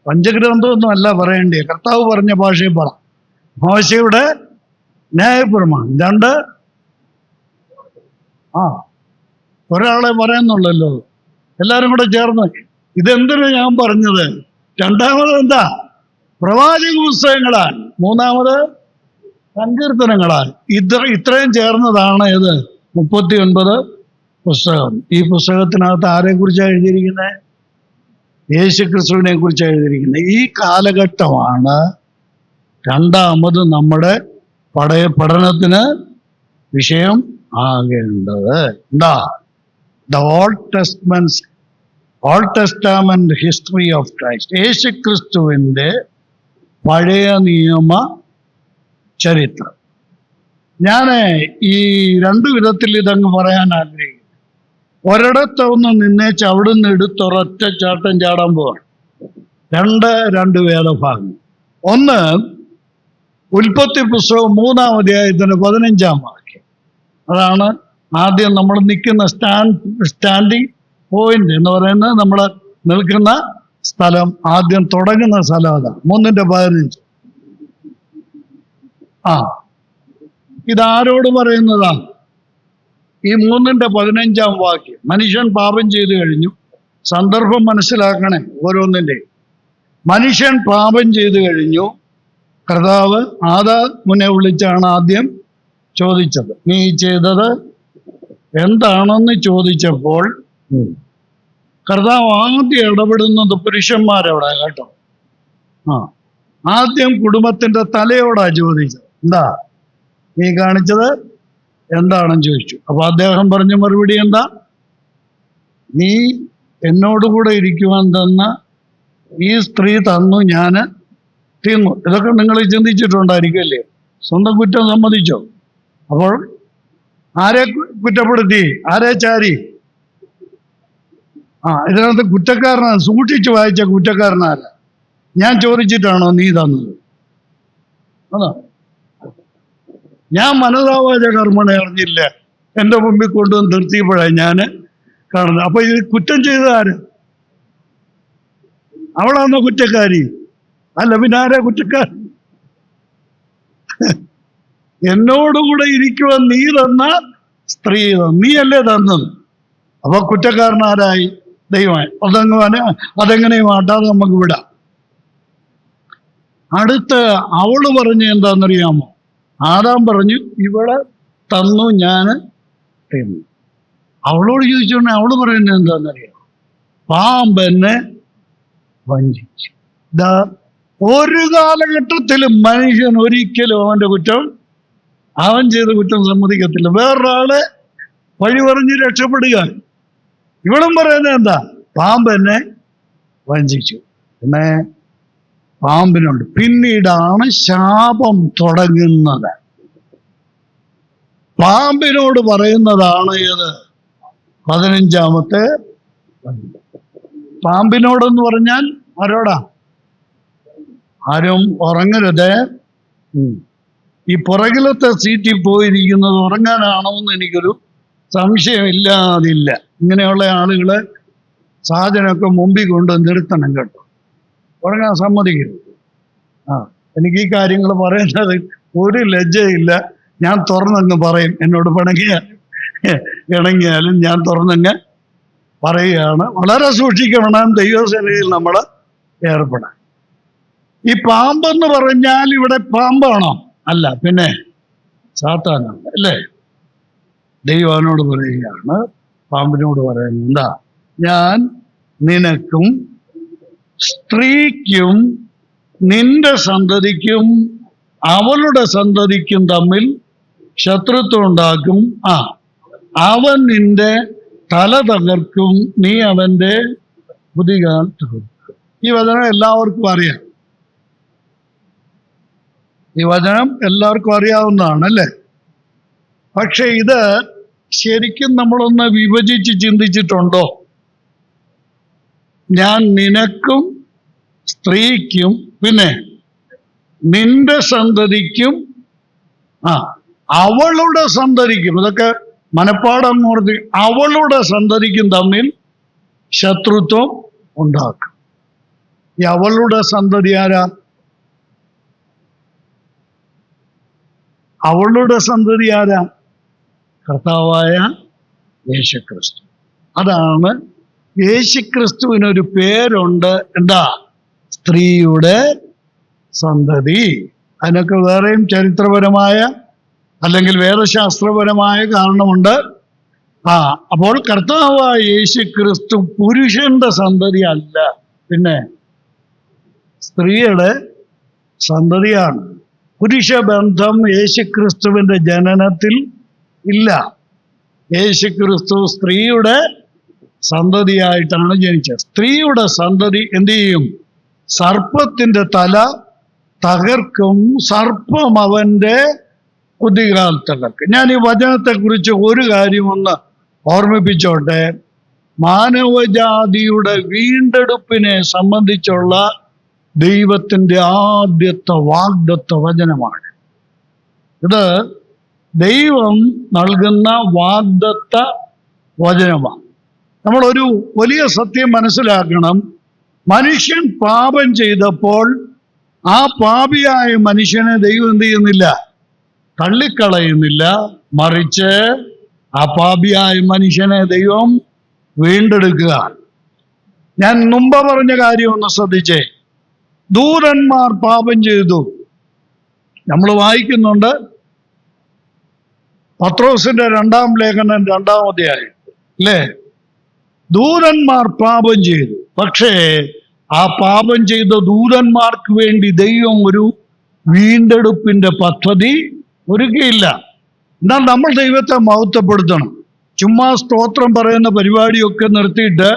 പഞ്ചഗ്രന്ഥമൊന്നും അല്ല പറയേണ്ടേ, കർത്താവ് പറഞ്ഞ ഭാഷയിൽ പറ. മോശയുടെ ന്യായപ്രമാണം. 2, ഒരാളെ പറയുന്നുള്ളല്ലോ, എല്ലാരും കൂടെ ചേർന്ന്. ഇതെന്തിനാ ഞാൻ പറഞ്ഞത്? 2ാമത് എന്താ? പ്രവാചക പുസ്തകങ്ങളാൽ. 3ാമത് സങ്കീർത്തനങ്ങളാൽ. ഇത്രയും ചേർന്നതാണ് ഏത്? 39 പുസ്തകം. ഈ പുസ്തകത്തിനകത്ത് ആരെക്കുറിച്ചാണ് എഴുതിയിരിക്കുന്നത്? യേശുക്രിസ്തുവിനെ കുറിച്ച് എഴുതിയിരിക്കുന്നത്. ഈ കാലഘട്ടമാണ് 2ാമത് നമ്മുടെ പഠനത്തിന് വിഷയം ആകേണ്ടത്. എന്താ? The old testament history of Christ. യേശുക്രിസ്തുവിന്റെ പഴയ നിയമ ചരിത്രം. ഞാൻ ഈ 2 വിധത്തിൽ ഇതങ്ങ് പറയാൻ ആഗ്രഹിക്കുന്നു. ഒരിടത്തൊന്ന് നിന്നേച്ച് അവിടുന്ന് എടുത്തൊരൊറ്റ ചാട്ടം ചാടാൻ പോവാണ്. 2 വേദഭാഗങ്ങൾ. ഒന്ന്, ഉൽപ്പത്തി പുസ്തകം 3-ാം അധ്യായത്തിന് 15-ാം വാക്യം. അതാണ് ആദ്യം നമ്മൾ നിൽക്കുന്ന സ്റ്റാൻഡിങ് പോയിന്റ് എന്ന് പറയുന്നത്. നമ്മൾ നിൽക്കുന്ന സ്ഥലം, ആദ്യം തുടങ്ങുന്ന സ്ഥലം അതാണ്. 3:15. ഇതാരോട് പറയുന്നതാ? ഈ 3:15-ാം വാക്യം. മനുഷ്യൻ പാപം ചെയ്തു കഴിഞ്ഞു. സന്ദർഭം മനസ്സിലാക്കണേ ഓരോന്നിൻ്റെ. മനുഷ്യൻ പാപം ചെയ്തു കഴിഞ്ഞു. കർത്താവ് ആദാമിനെ വിളിച്ചാണ് ആദ്യം ചോദിച്ചത്, നീ ചെയ്തത് എന്താണെന്ന് ചോദിച്ചപ്പോൾ കർത്താവ് ആദ്യം ഇടപെടുന്നത് പുരുഷന്മാരവിടെ. കേട്ടോ? ആദ്യം കുടുംബത്തിന്റെ തലയോടാ ചോദിച്ചത്, എന്താ നീ കാണിച്ചത് എന്താണെന്ന് ചോദിച്ചു. അപ്പൊ അദ്ദേഹം പറഞ്ഞ മറുപടി എന്താ? നീ എന്നോടുകൂടെ ഇരിക്കുവാൻ തന്ന ഈ സ്ത്രീ തന്നു, ഞാൻ തിന്നു. ഇതൊക്കെ നിങ്ങൾ ചിന്തിച്ചിട്ടുണ്ടായിരിക്കുമല്ലേ? സ്വന്തം കുറ്റം സമ്മതിച്ചോ? അപ്പോൾ ആരെ കുറ്റപ്പെടുത്തി? ആരെ ചാരി? ഇതിനകത്ത് കുറ്റക്കാരനാണ്. സൂക്ഷിച്ചു വായിച്ച കുറ്റക്കാരനാരാ? ഞാൻ ചോദിച്ചിട്ടാണോ നീ തന്നത്? അതാ, ഞാൻ മനതാവാച കർമ്മണ അറിഞ്ഞില്ല, എൻ്റെ മുമ്പിൽ കൊണ്ടുവന്ന് നിർത്തിയപ്പോഴാണ് ഞാൻ കാണുന്നത്. അപ്പൊ ഇത് കുറ്റം ചെയ്ത ആര്? അവളാണോ കുറ്റക്കാരി? അല്ല, പിന്നെ ആരാ കുറ്റക്കാരൻ? എന്നോടുകൂടെ ഇരിക്കുവാൻ നീ തന്ന സ്ത്രീ നീയല്ലേ തന്നത്. അപ്പൊ കുറ്റക്കാരനാരായി? ദൈവമായി. അതെങ്ങനെയും ആട്ടാതെ നമുക്ക് വിടാം. അടുത്ത് അവള് പറഞ്ഞു എന്താണെന്നറിയാമോ? ആദാം പറഞ്ഞു, ഇവളെ തന്നു, ഞാൻ തിന്നു. അവളോട് ചോദിച്ചോണ്ടേ അവള് പറയുന്നത് എന്താണെന്നറിയാമോ? പാമ്പെന്നെ വഞ്ചിച്ചു. ഒരു കാലഘട്ടത്തിലും മനുഷ്യൻ ഒരിക്കലും അവന്റെ കുറ്റം, അവൻ ചെയ്ത കുറ്റം സമ്മതിക്കത്തില്ല. വേറൊരാളെ വഴി പറഞ്ഞ് രക്ഷപ്പെടുക. ഇവളും പറയുന്നത് എന്താ? പാമ്പെന്നെ വഞ്ചിച്ചു. പിന്നെ പാമ്പിനുണ്ട്. പിന്നീടാണ് ശാപം തുടങ്ങുന്നത്. പാമ്പിനോട് പറയുന്നതാണ് ഏത്? 15-ാമത്തെ. പാമ്പിനോടെന്ന് പറഞ്ഞാൽ ആരോടാ? ആരും ഉറങ്ങരുത്. ഈ പുറകിലത്തെ സീറ്റിൽ പോയിരിക്കുന്നത് ഉറങ്ങാനാണോന്ന് എനിക്കൊരു സംശയമില്ലാതില്ല. ഇങ്ങനെയുള്ള ആളുകളെ സാധനമൊക്കെ മുമ്പിൽ കൊണ്ട് നിർത്തണം കേട്ടോ. ഉറങ്ങാൻ സമ്മതിക്കരുത്. എനിക്ക് ഈ കാര്യങ്ങൾ പറയുന്നത് ഒരു ലജ്ജയില്ല. ഞാൻ തുറന്നങ്ങ് പറയും. എന്നോട് ഇണങ്ങിയാലും ഞാൻ തുറന്നങ്ങ് പറയുകയാണ്. വളരെ സൂക്ഷിക്കണം ദൈവസേനയിൽ നമ്മൾ ഏർപ്പെടാൻ. ഈ പാമ്പെന്ന് പറഞ്ഞാൽ ഇവിടെ പാമ്പാണോ? അല്ല, പിന്നെ സാത്താനാണ്, അല്ലേ? ദൈവം അവനോട് പറയുകയാണ്, പാമ്പിനോട് പറയുന്നത് എന്താ? ഞാൻ നിനക്കും സ്ത്രീക്കും നിന്റെ സന്തതിക്കും അവളുടെ സന്തതിക്കും തമ്മിൽ ശത്രുത്വം ഉണ്ടാക്കും. അവൻ നിന്റെ തല തകർക്കും, നീ അവന്റെ ബുദ്ധികാൽ തകർക്കും. ഈ വചനം എല്ലാവർക്കും അറിയാം. ഈ വചനം എല്ലാവർക്കും അറിയാവുന്നതാണ്, അല്ലേ? പക്ഷെ ഇത് ശരിക്കും നമ്മളൊന്ന് വിഭജിച്ച് ചിന്തിച്ചിട്ടുണ്ടോ? ഞാൻ നിനക്കും സ്ത്രീക്കും പിന്നെ നിന്റെ സന്തതിക്കും അവളുടെ സന്തതിക്കും, ഇതൊക്കെ മനപ്പാടം ഓർത്തി, അവളുടെ സന്തതിക്കും തമ്മിൽ ശത്രുത്വം ഉണ്ടാക്കും. ഈ അവളുടെ സന്തതി ആരാ? അവളുടെ സന്തതി ആരാ? കർത്താവായ യേശുക്രിസ്തു. അതാണ് യേശുക്രിസ്തുവിനൊരു പേരുണ്ട്, എന്താ? സ്ത്രീയുടെ സന്തതി. അതിനൊക്കെ വേറെയും ചരിത്രപരമായ അല്ലെങ്കിൽ വേദശാസ്ത്രപരമായ കാരണമുണ്ട്. അപ്പോൾ കർത്താവായ യേശുക്രിസ്തു പുരുഷന്റെ സന്തതി അല്ല, പിന്നെ സ്ത്രീയുടെ സന്തതിയാണ്. പുരുഷബന്ധം യേശുക്രിസ്തുവിന്റെ ജനനത്തിൽ ഇല്ല. യേശുക്രിസ്തു സ്ത്രീയുടെ സന്തതിയായിട്ടാണ് ജനിച്ചത്. സ്ത്രീയുടെ സന്തതി എന്ത് ചെയ്യും? സർപ്പത്തിന്റെ തല തകർക്കും, സർപ്പം അവന്റെ കുതികാൽ തകർക്കും. ഞാൻ ഈ വചനത്തെക്കുറിച്ച് ഒരു കാര്യം ഒന്ന് ഓർമ്മിപ്പിച്ചോട്ടെ. മാനവജാതിയുടെ വീണ്ടെടുപ്പിനെ സംബന്ധിച്ചുള്ള ദൈവത്തിന്റെ ആദ്യത്തെ വാഗ്ദത്ത വചനമാണ് ഇത്. ദൈവം നൽകുന്ന വാഗ്ദത്ത വചനമാണ്. നമ്മളൊരു വലിയ സത്യം മനസ്സിലാക്കണം. മനുഷ്യൻ പാപം ചെയ്തപ്പോൾ ആ പാപിയായ മനുഷ്യനെ ദൈവം എന്ത് ചെയ്യുന്നില്ല? തള്ളിക്കളയുന്നില്ല. മറിച്ച് ആ പാപിയായ മനുഷ്യനെ ദൈവം വീണ്ടെടുക്കുക. ഞാൻ മുമ്പ് പറഞ്ഞ കാര്യം ഒന്ന് ശ്രദ്ധിച്ചേ. ദൂതന്മാർ പാപം ചെയ്തു. നമ്മൾ വായിക്കുന്നുണ്ട് പത്രോസിന്റെ 2-ാം ലേഖനം 2-ാം അധ്യായം, അല്ലേ? ദൂതന്മാർ പാപം ചെയ്തു. പക്ഷേ ആ പാപം ചെയ്ത ദൂതന്മാർക്ക് വേണ്ടി ദൈവം ഒരു വീണ്ടെടുപ്പിന്റെ പദ്ധതി ഒരുക്കിയില്ല. എന്നാൽ നമ്മൾ ദൈവത്തെ മഹത്വപ്പെടുത്തണം. ചുമ്മാ സ്തോത്രം പറയുന്ന പരിപാടിയൊക്കെ നിർത്തിയിട്ട്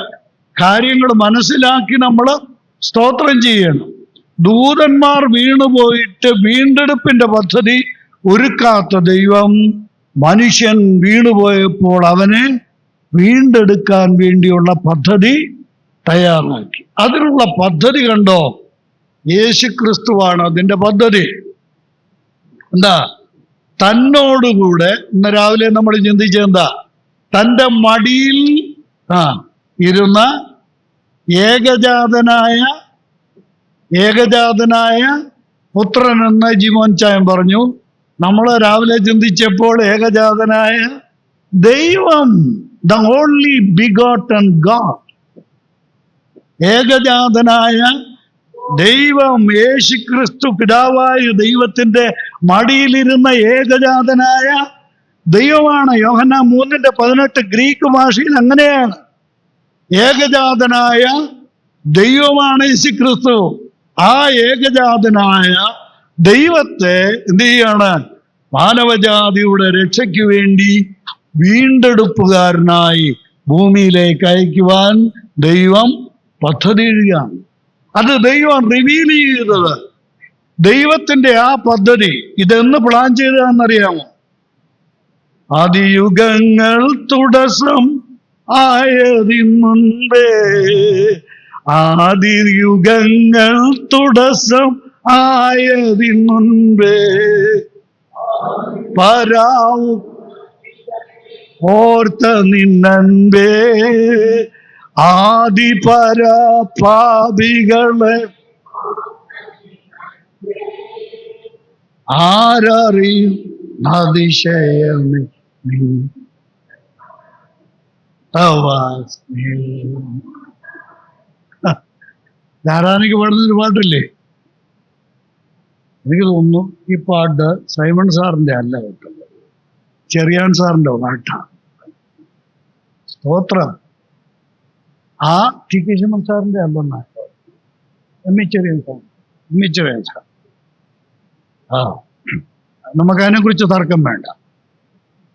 കാര്യങ്ങൾ മനസ്സിലാക്കി നമ്മൾ സ്തോത്രം ചെയ്യണം. ദൂതന്മാർ വീണുപോയിട്ട് വീണ്ടെടുപ്പിന്റെ പദ്ധതി ഒരുക്കാത്ത ദൈവം മനുഷ്യൻ വീണുപോയപ്പോൾ അവനെ വീണ്ടെടുക്കാൻ വേണ്ടിയുള്ള പദ്ധതി തയ്യാറാക്കി. അതിനുള്ള പദ്ധതി കണ്ടോ? യേശുക്രിസ്തുവാണ് അതിൻ്റെ പദ്ധതി. എന്താ? തന്നോടുകൂടെ ഇന്ന് രാവിലെ നമ്മൾ ചിന്തിച്ചെന്താ? തൻ്റെ മടിയിൽ ഇരുന്ന ഏകജാതനായ പുത്രൻ എന്ന് ജിമോൻ ചായൻ പറഞ്ഞു. നമ്മൾ രാവിലെ ചിന്തിച്ചപ്പോൾ ഏകജാതനായ ദൈവം, ദ ഓൺലി ബിഗോട്ടൻ ഗോഡ്, ഏകജാതനായ ദൈവം, യേശുക്രിസ്തു പിതാവായ ദൈവത്തിന്റെ മടിയിലിരുന്ന ഏകജാതനായ ദൈവമാണ്. യോഹന്നാൻ 3:18 ഗ്രീക്ക് ഭാഷയിൽ അങ്ങനെയാണ്. ഏകജാതനായ ദൈവമാണ് യേശുക്രിസ്തു. ആ ഏകജാതനായ ദൈവത്തെ എന്ത് ചെയ്യാണ്? മാനവജാതിയുടെ രക്ഷയ്ക്ക് വേണ്ടി വീണ്ടെടുപ്പുകാരനായി ഭൂമിയിലേക്ക് അയക്കുവാൻ ദൈവം പദ്ധതിയിടുകയാണ്. അത് ദൈവം റിവീൽ ചെയ്തത്. ദൈവത്തിന്റെ ആ പദ്ധതി ഇതെന്ന് പ്ലാൻ ചെയ്തതെന്നറിയാമോ? ആദിയുഗങ്ങൾ തുടസം ആയതിന്നുമ്പേ, ആദിയുഗങ്ങൾ തുടസം ആയതിന്നുമ്പേ പരാവു ഓർത്ത നിന്നൻപേ, ആദിപരാപാപികളെ ആരറിയും അതിശയമേ ധാരാനിക്ക് പാടുന്നൊരു പാട്ടില്ലേ? എനിക്ക് തോന്നുന്നു ഈ പാട്ട് സൈമൺ സാറിന്റെ അല്ല കേട്ടത്, ചെറിയാൻ സാറിന്റെ പാട്ടാണ്. സ്തോത്രം. ആ ടി കെ ശിവൻ സാറിന്റെ അല്ലെന്നാ, എം ഇ ചെറിയാൻ സാർ. ആ, നമുക്കതിനെ കുറിച്ച് തർക്കം വേണ്ട.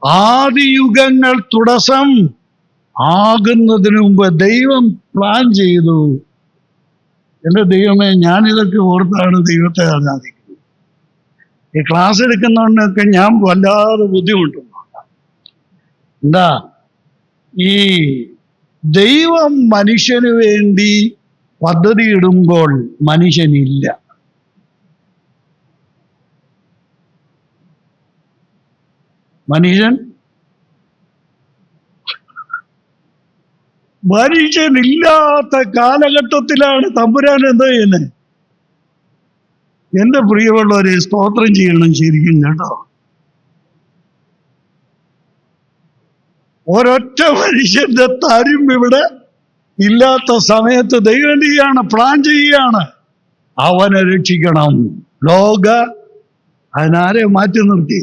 ആദിയുഗങ്ങൾ തുടസം ആകുന്നതിന് മുമ്പ് ദൈവം പ്ലാൻ ചെയ്തു. എൻ്റെ ദൈവമേ, ഞാനിതൊക്കെ ഓർത്താണ് ദൈവത്തെ ആരാധിക്കുന്നത്. ഈ ക്ലാസ് എടുക്കുന്നതുകൊണ്ടൊക്കെ ഞാൻ വല്ലാതെ ബുദ്ധിമുട്ടുന്നുണ്ട്. എന്താ, ഈ ദൈവം മനുഷ്യന് വേണ്ടി പദ്ധതി ഇടുമ്പോൾ മനുഷ്യനില്ല. മനുഷ്യനില്ലാത്ത കാലഘട്ടത്തിലാണ് തമ്പുരാൻ എന്താ ചെയ്യുന്നത്? എന്റെ പ്രിയമുള്ളവരെ, സ്തോത്രം ചെയ്യണം ശരിക്കും കേട്ടോ. ഒരൊറ്റ മനുഷ്യന്റെ തരും ഇവിടെ ഇല്ലാത്ത സമയത്ത് ദൈവം ചെയ്യാണ്, പ്ലാൻ ചെയ്യുകയാണ്. അവനെ രക്ഷിക്കണം. അതിനാരെ മാറ്റി നിർത്തി?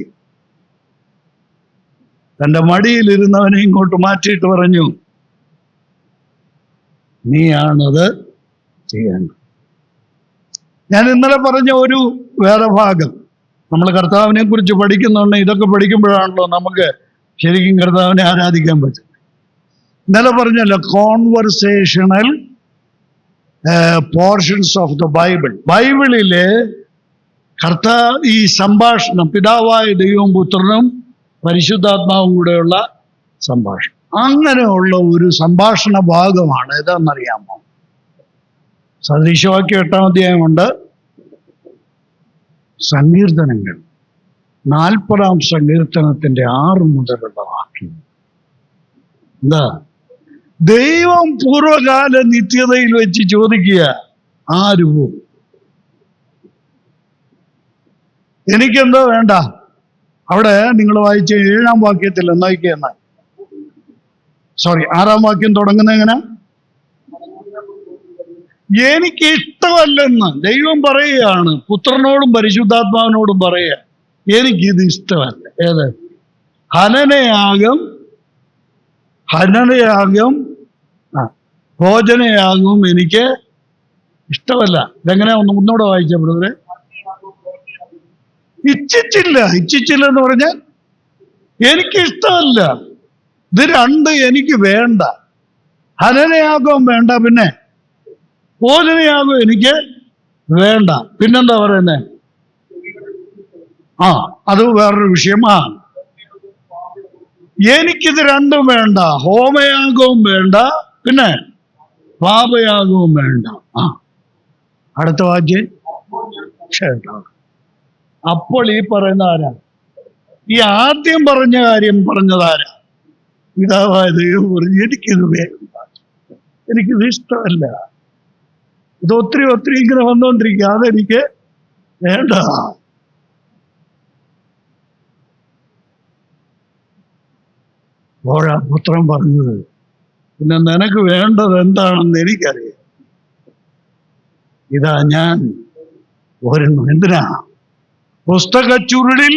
തന്റെ മടിയിലിരുന്നവനെ ഇങ്ങോട്ട് മാറ്റിയിട്ട് പറഞ്ഞു, നീയാണത് ചെയ്യേണ്ടത്. ഞാൻ ഇന്നലെ പറഞ്ഞ ഒരു വേറെ ഭാഗം, നമ്മൾ കർത്താവിനെ കുറിച്ച് പഠിക്കുന്നുണ്ട്. ഇതൊക്കെ പഠിക്കുമ്പോഴാണല്ലോ നമുക്ക് ശരിക്കും കർത്താവിനെ ആരാധിക്കാൻ പറ്റും. ഇന്നലെ പറഞ്ഞല്ലോ, conversational portions of the Bible. ബൈബിളിലെ ഈ സംഭാഷണം, പിതാവായ ദൈവവും പുത്രനും പരിശുദ്ധാത്മാവും കൂടെയുള്ള സംഭാഷണം, അങ്ങനെയുള്ള ഒരു സംഭാഷണ ഭാഗമാണ്. ഏതാണെന്നറിയാമോ? സദൃശവാക്യം 8-ാം അധ്യായമുണ്ട്, സങ്കീർത്തനങ്ങൾ 40-ാം സങ്കീർത്തനത്തിന്റെ 6 മുതലുള്ള വാക്യം. എന്താ? ദൈവം പൂർവകാല നിത്യതയിൽ വെച്ച് ചോദിക്കുക, ആര് പോവും? എനിക്കെന്തോ വേണ്ട. അവിടെ നിങ്ങൾ വായിച്ച 7-ാം വാക്യത്തിൽ എന്നായിക്കെന്ന 6-ാം വാക്യം തുടങ്ങുന്ന എങ്ങനെ? എനിക്ക് ഇഷ്ടമല്ലെന്ന് ദൈവം പറയുകയാണ്. പുത്രനോടും പരിശുദ്ധാത്മാവിനോടും പറയുക, എനിക്കിത് ഇഷ്ടമല്ല. ഏത്? ഹനനയാഗം ഭോജനയാഗവും എനിക്ക് ഇഷ്ടമല്ല. ഇതെങ്ങനെ ഒന്നുകൂടെ വായിച്ച ബ്രദറെ? ഇച്ഛിച്ചില്ല എന്ന് പറഞ്ഞാൽ എനിക്കിഷ്ടമല്ല. ഇത് രണ്ട് എനിക്ക് വേണ്ട. ഹനനയാഗവും വേണ്ട, പിന്നെ ഭോജനയാഗവും എനിക്ക് വേണ്ട. പിന്നെന്താ പറയുന്നേ? അത് വേറൊരു വിഷയം. എനിക്കിത് രണ്ടും വേണ്ട. ഹോമയാഗവും വേണ്ട, പിന്നെ പാപയാഗവും വേണ്ട. അടുത്ത വാക്യം കേട്ടോ. അപ്പോൾ ഈ പറയുന്ന ആരാ? ഈ ആദ്യം പറഞ്ഞ കാര്യം പറഞ്ഞതാരാ? പിതാവായ ദൈവം പറഞ്ഞു, എനിക്കിത് വേണ്ട, എനിക്കിത് ഇഷ്ടമല്ല. ഇത് ഒത്തിരി ഇങ്ങനെ വന്നുകൊണ്ടിരിക്കുക, അതെനിക്ക് വേണ്ട. ഓരാ പുത്രൻ പറഞ്ഞത്, പിന്നെ നിനക്ക് വേണ്ടത് എന്താണെന്ന് എനിക്കറിയാം. ഇതാ ഞാൻ വരുന്നു. എന്തിനാ? പുസ്തക ചുരുളിൽ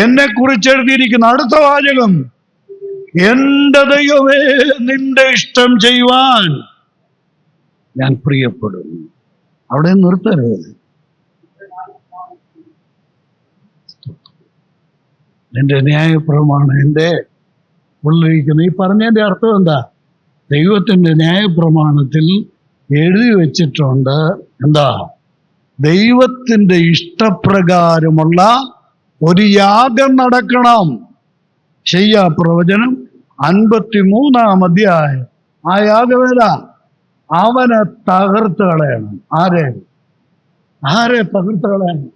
എന്നെ കുറിച്ച് എഴുതിയിരിക്കുന്ന അടുത്ത വാചകം, എന്റെ ദൈവമേ, നിന്റെ ഇഷ്ടം ചെയ്യുവാൻ ഞാൻ പ്രിയപ്പെടുന്നു. അവിടെ നിർത്തരുത്. എന്റെ ന്യായപ്രമാണം എൻ്റെ ഉള്ളിരിക്കുന്നു. ഈ പറഞ്ഞതിന്റെ അർത്ഥം എന്താ? ദൈവത്തിന്റെ ന്യായപ്രമാണത്തിൽ എഴുതി വെച്ചിട്ടുണ്ട്. എന്താ? ദൈവത്തിന്റെ ഇഷ്ടപ്രകാരമുള്ള ഒരു യാഗം നടക്കണം. പ്രവചനം 53-ാം അധ്യായം. ആ യാഗവേല അവനെ തകർത്ത് കളയണം. ആരെ തകർത്ത് കളയണം?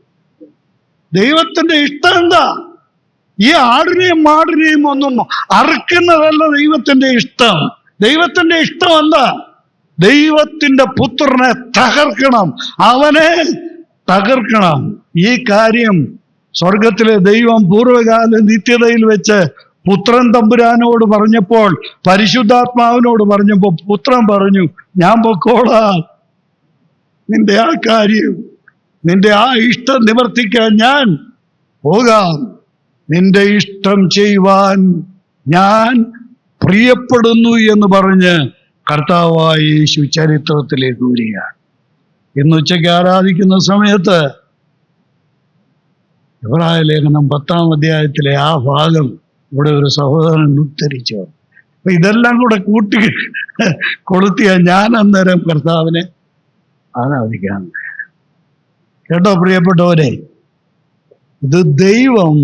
ദൈവത്തിന്റെ ഇഷ്ടം എന്താ? ഈ ആടിനെയും മാടിനെയും ഒന്നും അറുക്കുന്നതല്ല ദൈവത്തിന്റെ ഇഷ്ടം. ദൈവത്തിന്റെ ഇഷ്ടം എന്താ? ദൈവത്തിന്റെ പുത്രനെ തകർക്കണം, അവനെ തകർക്കണം. ഈ കാര്യം സ്വർഗത്തിലെ ദൈവം പൂർവകാല നിത്യതയിൽ വെച്ച് പുത്രൻ തമ്പുരാനോട് പറഞ്ഞപ്പോൾ, പരിശുദ്ധാത്മാവിനോട് പറഞ്ഞപ്പോൾ പുത്രൻ പറഞ്ഞു, ഞാൻ പൊക്കോളാം, നിന്റെ ആ കാര്യം നിന്റെ ആ ഇഷ്ടം നിവർത്തിക്കാൻ ഞാൻ പോകാം. നിന്റെ ഇഷ്ടം ചെയ്യുവാൻ ഞാൻ പ്രിയപ്പെടുന്നു എന്ന് പറഞ്ഞ് കർത്താവായ യേശു ചരിത്രത്തിലേക്ക് വരികയാണ്. ഇന്ന് ഉച്ചയ്ക്ക് ആരാധിക്കുന്ന സമയത്ത് എബ്രായ ലേഖനം 10-ാം അധ്യായത്തിലെ ആ ഭാഗം ഇവിടെ ഒരു സഹോദരൻ ഉദ്ധരിച്ചു. അപ്പൊ ഇതെല്ലാം കൂടെ കൂട്ടി കൊളുത്തിയ ഞാൻ അന്നേരം കർത്താവിനെ ആരാധിക്കാൻ. കേട്ടോ പ്രിയപ്പെട്ടവരെ, ഇത് ദൈവം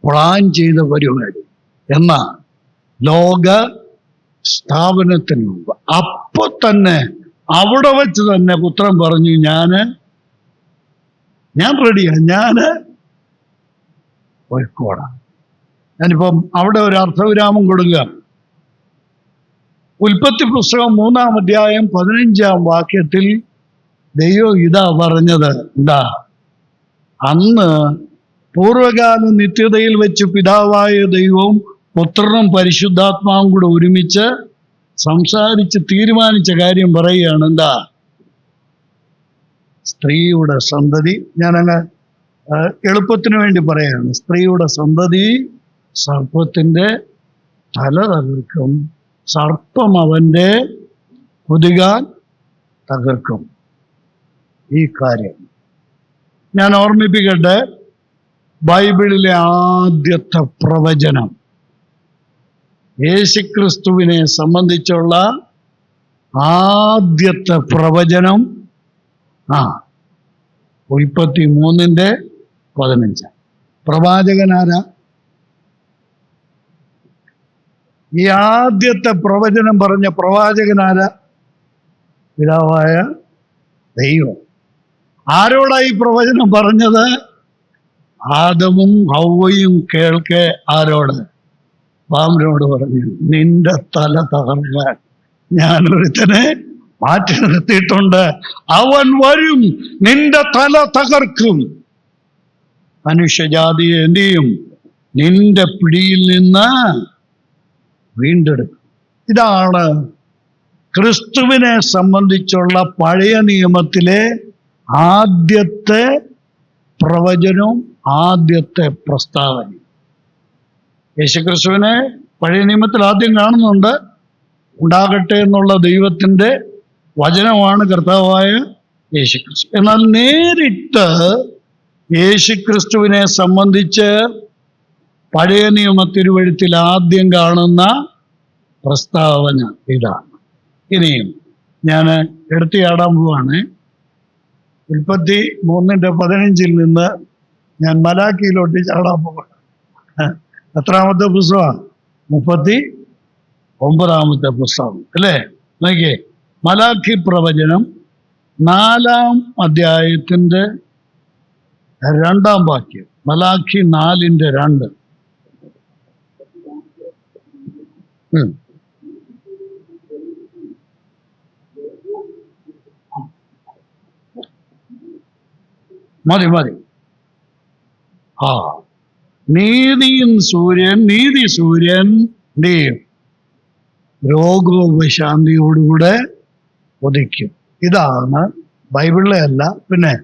പ്ലാൻ ചെയ്ത പരിപാടി. എന്നാ ലോക സ്ഥാപനത്തിന് മുമ്പ് അപ്പൊ തന്നെ അവിടെ വെച്ച് തന്നെ പുത്രൻ പറഞ്ഞു, ഞാൻ റെഡിയാ, പോയിക്കോടാം. ഞാനിപ്പം അവിടെ ഒരു അർത്ഥവിരാമം കൊടുക്കുക. ഉൽപ്പത്തി പുസ്തകം 3-ാം അധ്യായം 15-ാം വാക്യത്തിൽ ദൈവം ഇതാ പറഞ്ഞത്. എന്താ? അന്ന് പൂർവകാല നിത്യതയിൽ വെച്ച് പിതാവായ ദൈവവും പുത്രനും പരിശുദ്ധാത്മാവും കൂടെ ഒരുമിച്ച് സംസാരിച്ച് തീരുമാനിച്ച കാര്യം പറയുകയാണ്. എന്താ? സ്ത്രീയുടെ സന്തതി, ഞാനങ്ങ് എളുപ്പത്തിന് വേണ്ടി പറയാണ്, സ്ത്രീയുടെ സന്തതി സർപ്പത്തിന്റെ തല തകർക്കും, സർപ്പം അവന്റെ കുതികാൽ തകർക്കും. ഈ കാര്യം ഞാൻ ഓർമ്മിപ്പിക്കട്ടെ. ബൈബിളിലെ ആദ്യത്തെ പ്രവചനം, യേശുക്രിസ്തുവിനെ സംബന്ധിച്ചുള്ള ആദ്യത്തെ പ്രവചനം ഉൽപ്പത്തി 3:15. പ്രവാചകനാരാ? ഈ ആദ്യത്തെ പ്രവചനം പറഞ്ഞ പ്രവാചകനാരാ? പിതാവായ ദൈവം. ആരോടായി പ്രവചനം പറഞ്ഞത്? ആദമും ഹവ്വയും കേൾക്കെ ആരോട്? പാമ്പിനോട് പറഞ്ഞു, നിന്റെ തല തകർക്കാൻ ഞാനൊരുത്തനെ മാറ്റി നിർത്തിയിട്ടുണ്ട്, അവൻ വരും, നിന്റെ തല തകർക്കും, മനുഷ്യജാതിയെ എന്ത് ചെയ്യും? നിന്റെ പിടിയിൽ നിന്ന് വീണ്ടെടുക്കും. ഇതാണ് ക്രിസ്തുവിനെ സംബന്ധിച്ചുള്ള പഴയ നിയമത്തിലെ ആദ്യത്തെ പ്രവചനവും ആദ്യത്തെ പ്രസ്താവന. യേശുക്രിസ്തുവിനെ പഴയ നിയമത്തിൽ ആദ്യം കാണുന്നുണ്ട്. ഉണ്ടാകട്ടെ എന്നുള്ള ദൈവത്തിൻ്റെ വചനമാണ് കർത്താവായ യേശുക്രിസ്തു. എന്നാൽ നേരിട്ട് യേശുക്രിസ്തുവിനെ സംബന്ധിച്ച് പഴയ നിയമ തിരുവെഴുത്തിൽ ആദ്യം കാണുന്ന പ്രസ്താവന ഇതാണ്. ഇനിയും ഞാൻ എടുത്തിയാടാൻ പോവാണ്. ഉൽപ്പത്തി 3:15 നിന്ന് ഞാൻ മലാക്കിയിലോട്ട് ചാടാൻ പോവാണ്. എത്രാമത്തെ പുസ്തകമാണ്? 39-ാമത്തെ പുസ്തകം അല്ലേ? നോക്കിയേ, മലാക്കി പ്രവചനം 4-ാം അധ്യായത്തിന്റെ 2-ാം വാക്യം. മലാക്കി 4:2. മതി. നീതി സൂര്യൻ രോഗോപശാന്തിയോടുകൂടെ ഉദിക്കും. ഇതാണ് ബൈബിളിലെ അല്ല, പിന്നെ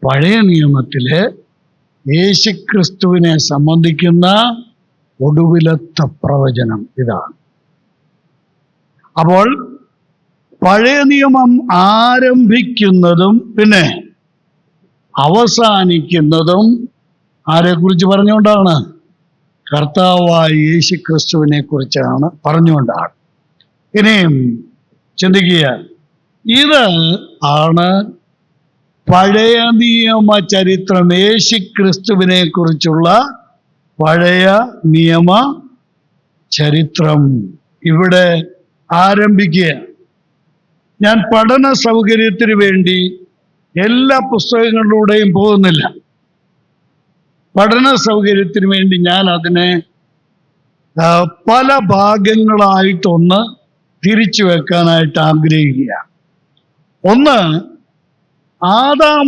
പഴയ നിയമത്തിലെ യേശുക്രിസ്തുവിനെ സംബന്ധിക്കുന്ന ഒടുവിലത്തെ പ്രവചനം ഇതാണ്. അപ്പോൾ പഴയ നിയമം ആരംഭിക്കുന്നതും പിന്നെ അവസാനിക്കുന്നതും ആരെക്കുറിച്ച് പറഞ്ഞുകൊണ്ടാണ്? കർത്താവായ യേശുക്രിസ്തുവിനെ കുറിച്ചാണ് പറഞ്ഞുകൊണ്ടാണ്. ഇനിയും ചിന്തിക്കുക, ഇത് ആണ് പഴയ നിയമ ചരിത്രം. യേശുക്രിസ്തുവിനെ കുറിച്ചുള്ള പഴയ നിയമ ചരിത്രം ഇവിടെ ആരംഭിക്കുക. ഞാൻ പഠന സൗകര്യത്തിന് വേണ്ടി എല്ലാ പുസ്തകങ്ങളിലൂടെയും പോകുന്നില്ല. പഠന സൗകര്യത്തിന് വേണ്ടി ഞാൻ അതിനെ പല ഭാഗങ്ങളായിട്ടൊന്ന് തിരിച്ചു വെക്കാനായിട്ട് ആഗ്രഹിക്കുക. ഒന്ന്, ആദാം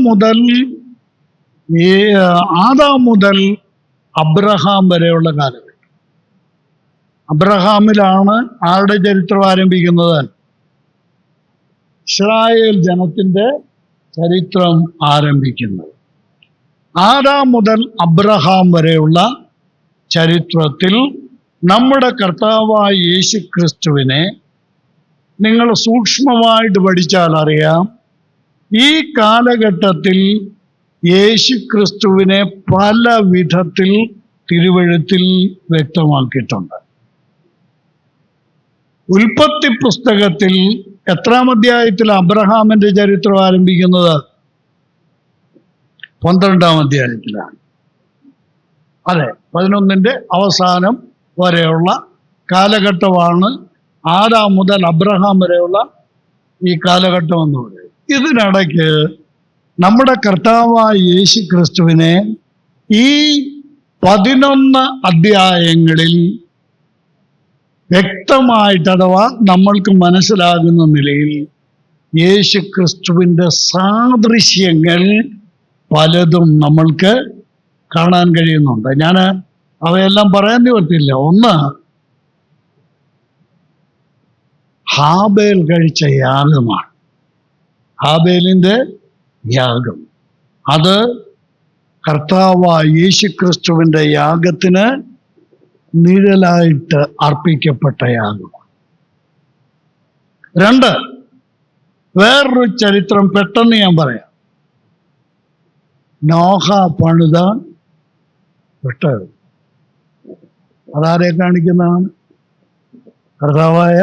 മുതൽ അബ്രഹാം വരെയുള്ള കാലഘട്ടം. അബ്രഹാമിലാണ് ആരുടെ ചരിത്രം ആരംഭിക്കുന്നത്? ഇസ്രായേൽ ജനത്തിന്റെ ചരിത്രം ആരംഭിക്കുന്നത്. ആദാം മുതൽ അബ്രഹാം വരെയുള്ള ചരിത്രത്തിൽ നമ്മുടെ കർത്താവായ യേശു ക്രിസ്തുവിനെ നിങ്ങൾ സൂക്ഷ്മമായിട്ട് പഠിച്ചാൽ അറിയാം, ഈ കാലഘട്ടത്തിൽ യേശു ക്രിസ്തുവിനെ പല വിധത്തിൽ തിരുവെഴുത്തിൽ വ്യക്തമാക്കിയിട്ടുണ്ട്. ഉൽപ്പത്തി പുസ്തകത്തിൽ എത്രാം അധ്യായത്തിൽ അബ്രഹാമിന്റെ ചരിത്രം ആരംഭിക്കുന്നത്? 12-ാം അധ്യായത്തിലാണ്. അതെ, 11-ന്റെ അവസാനം വരെയുള്ള കാലഘട്ടമാണ് ആദാം മുതൽ അബ്രഹാം വരെയുള്ള ഈ കാലഘട്ടം എന്ന് പറയുന്നത്. ഇതിനിടയ്ക്ക് നമ്മുടെ കർത്താവായ യേശു ക്രിസ്തുവിനെ ഈ 11 അധ്യായങ്ങളിൽ വ്യക്തമായിട്ട്, അഥവാ നമ്മൾക്ക് മനസ്സിലാകുന്ന നിലയിൽ യേശു ക്രിസ്തുവിൻ്റെ സാദൃശ്യങ്ങൾ പലതും നമ്മൾക്ക് കാണാൻ കഴിയുന്നുണ്ട്. ഞാൻ അവയെല്ലാം പറയാൻ നിവർത്തില്ല. ഒന്ന്, ഹാബേൽ കഴിച്ച യാഗമാണ്. ഹാബേലിൻ്റെ യാഗം അത് കർത്താവായ യേശു ക്രിസ്തുവിൻ്റെ യാഗത്തിന് നിഴലായിട്ട് അർപ്പിക്കപ്പെട്ട യാഗമാണ്. 2, വേറൊരു ചരിത്രം പെട്ടെന്ന് ഞാൻ പറയാം. നോഹ പണിത പെട്ടകം. അതാരെ കാണിക്കുന്നതാണ്? കർത്താവായ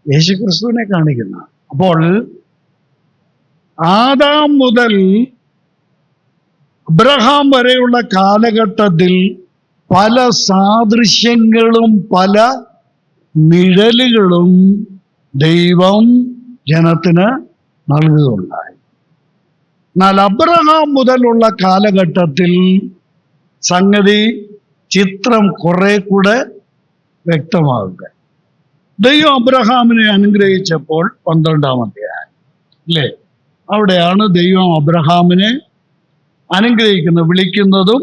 യേശു ക്രിസ്തുവിനെ കാണിക്കുന്നതാണ്. അപ്പോൾ ആദാം മുതൽ അബ്രഹാം വരെയുള്ള കാലഘട്ടത്തിൽ പല സാദൃശ്യങ്ങളും പല നിഴലുകളും ദൈവം ജനത്തിന് നൽകുകയുണ്ടായി. എന്നാൽ അബ്രഹാം മുതലുള്ള കാലഘട്ടത്തിൽ സംഗതി ചിത്രം കുറെ കൂടെ വ്യക്തമാകുക. ദൈവം അബ്രഹാമിനെ അനുഗ്രഹിച്ചപ്പോൾ 12-ാം അധ്യായം അല്ലേ, അവിടെയാണ് ദൈവം അബ്രഹാമിനെ അനുഗ്രഹിക്കുന്നത്, വിളിക്കുന്നതും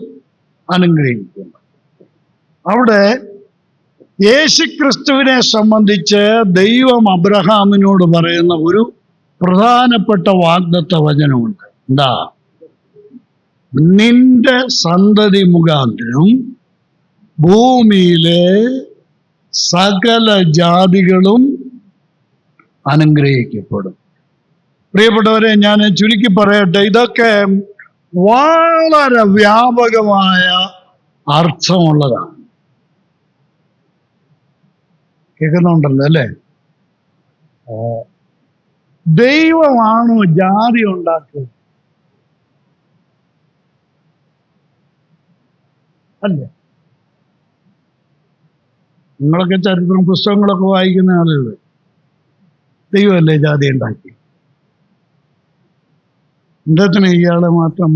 അനുഗ്രഹിക്കുന്നത്. അവിടെ യേശുക്രിസ്തുവിനെ സംബന്ധിച്ച് ദൈവം അബ്രഹാമിനോട് പറയുന്ന ഒരു പ്രധാനപ്പെട്ട വാഗ്ദത്ത വചനമുണ്ട്. എന്താ? നിന്റെ സന്തതി മുഖാന്തരം ഭൂമിയിലെ സകല ജാതികളും അനുഗ്രഹിക്കപ്പെടും. പ്രിയപ്പെട്ടവരെ, ഞാൻ ചുരുക്കി പറയട്ടെ, ഇതൊക്കെ വളരെ വ്യാപകമായ അർത്ഥമുള്ളതാണ്. കേൾക്കുന്നുണ്ടല്ലോ അല്ലേ? ദൈവമാണോ ജാതി ഉണ്ടാക്കിയത്? അല്ലേ? നിങ്ങളൊക്കെ ചരിത്രം പുസ്തകങ്ങളൊക്കെ വായിക്കുന്ന ആളുകൾ, ദൈവമല്ലേ ജാതി ഉണ്ടാക്കി? എന്തിനാ ഇയാളെ മാത്രം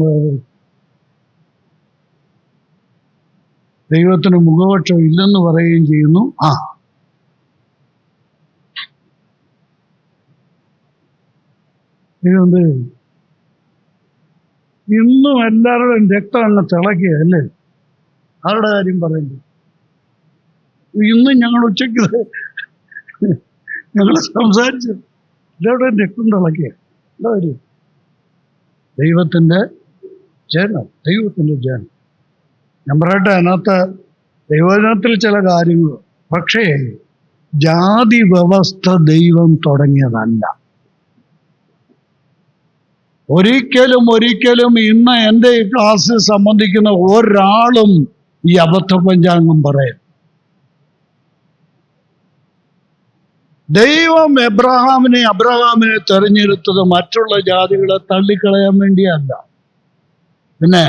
ദൈവത്തിന് മുഖപക്ഷം ഇല്ലെന്ന് പറയുകയും ചെയ്യുന്നു. ദൈവം ഇന്നും എല്ലാവരുടെയും രക്തം അങ്ങ് തിളക്കുക അല്ലേ? ആരുടെ കാര്യം പറയുന്നത്? ഇന്നും ഞങ്ങൾ ഉച്ചയ്ക്ക് ഞങ്ങൾ സംസാരിച്ചു, എല്ലാവരുടെയും രക്തം തിളക്കുക. എല്ലാവരും ദൈവത്തിൻ്റെ ജനം, ദൈവത്തിൻ്റെ ജനം. ഞാൻ പറയട്ടെ, അതിനകത്ത് ദൈവജനത്തിൽ ചില കാര്യങ്ങൾ, പക്ഷേ ജാതി വ്യവസ്ഥ ദൈവം തുടങ്ങിയതല്ല. ഒരിക്കലും ഇന്ന് എൻ്റെ ഈ ക്ലാസ്സിൽ സംബന്ധിക്കുന്ന ഒരാളും ഈ അബദ്ധ പഞ്ചാംഗം പറയും. ദൈവം അബ്രഹാമിനെ തെരഞ്ഞെടുത്തത് മറ്റുള്ള ജാതികളെ തള്ളിക്കളയാൻ വേണ്ടിയല്ല. പിന്നെ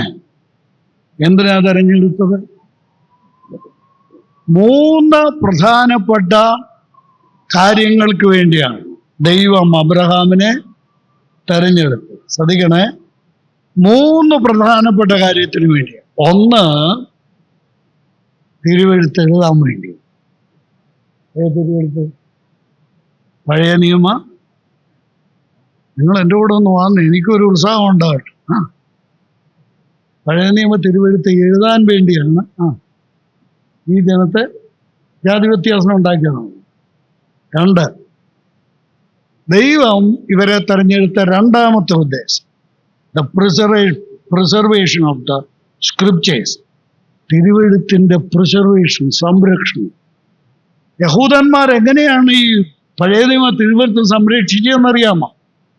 എന്തിനാ തെരഞ്ഞെടുത്തത്? 3 പ്രധാനപ്പെട്ട കാര്യങ്ങൾക്ക് വേണ്ടിയാണ് ദൈവം അബ്രഹാമിനെ തെരഞ്ഞെടുത്തത്. ശ്രദ്ധിക്കണേ, 3 പ്രധാനപ്പെട്ട കാര്യത്തിന് വേണ്ടിയാണ്. 1, തിരുവെഴുത്ത് എഴുതാൻ വേണ്ടി. തിരുവെഴുത്ത് പഴയ നിയമ. നിങ്ങൾ എൻ്റെ കൂടെ ഒന്ന് വന്ന് എനിക്കൊരു ഉത്സാഹം ഉണ്ടാകട്ടെ. പഴയ നിയമ തിരുവെഴുത്ത് എഴുതാൻ വേണ്ടിയാണ് ഈ ജനത്തെ ജാതി വ്യത്യാസം ഉണ്ടാക്കിയതാണ്. 2, ദൈവം ഇവരെ തെരഞ്ഞെടുത്ത രണ്ടാമത്തെ ഉദ്ദേശം, the preservation of the scriptures, തിരുവെഴുത്തിന്റെ പ്രിസർവേഷൻ, സംരക്ഷണം. യഹൂദന്മാർ എങ്ങനെയാണ് ഈ പഴയ നിയമ തിരുവെഴുത്ത് സംരക്ഷിച്ചതെന്നറിയാമോ?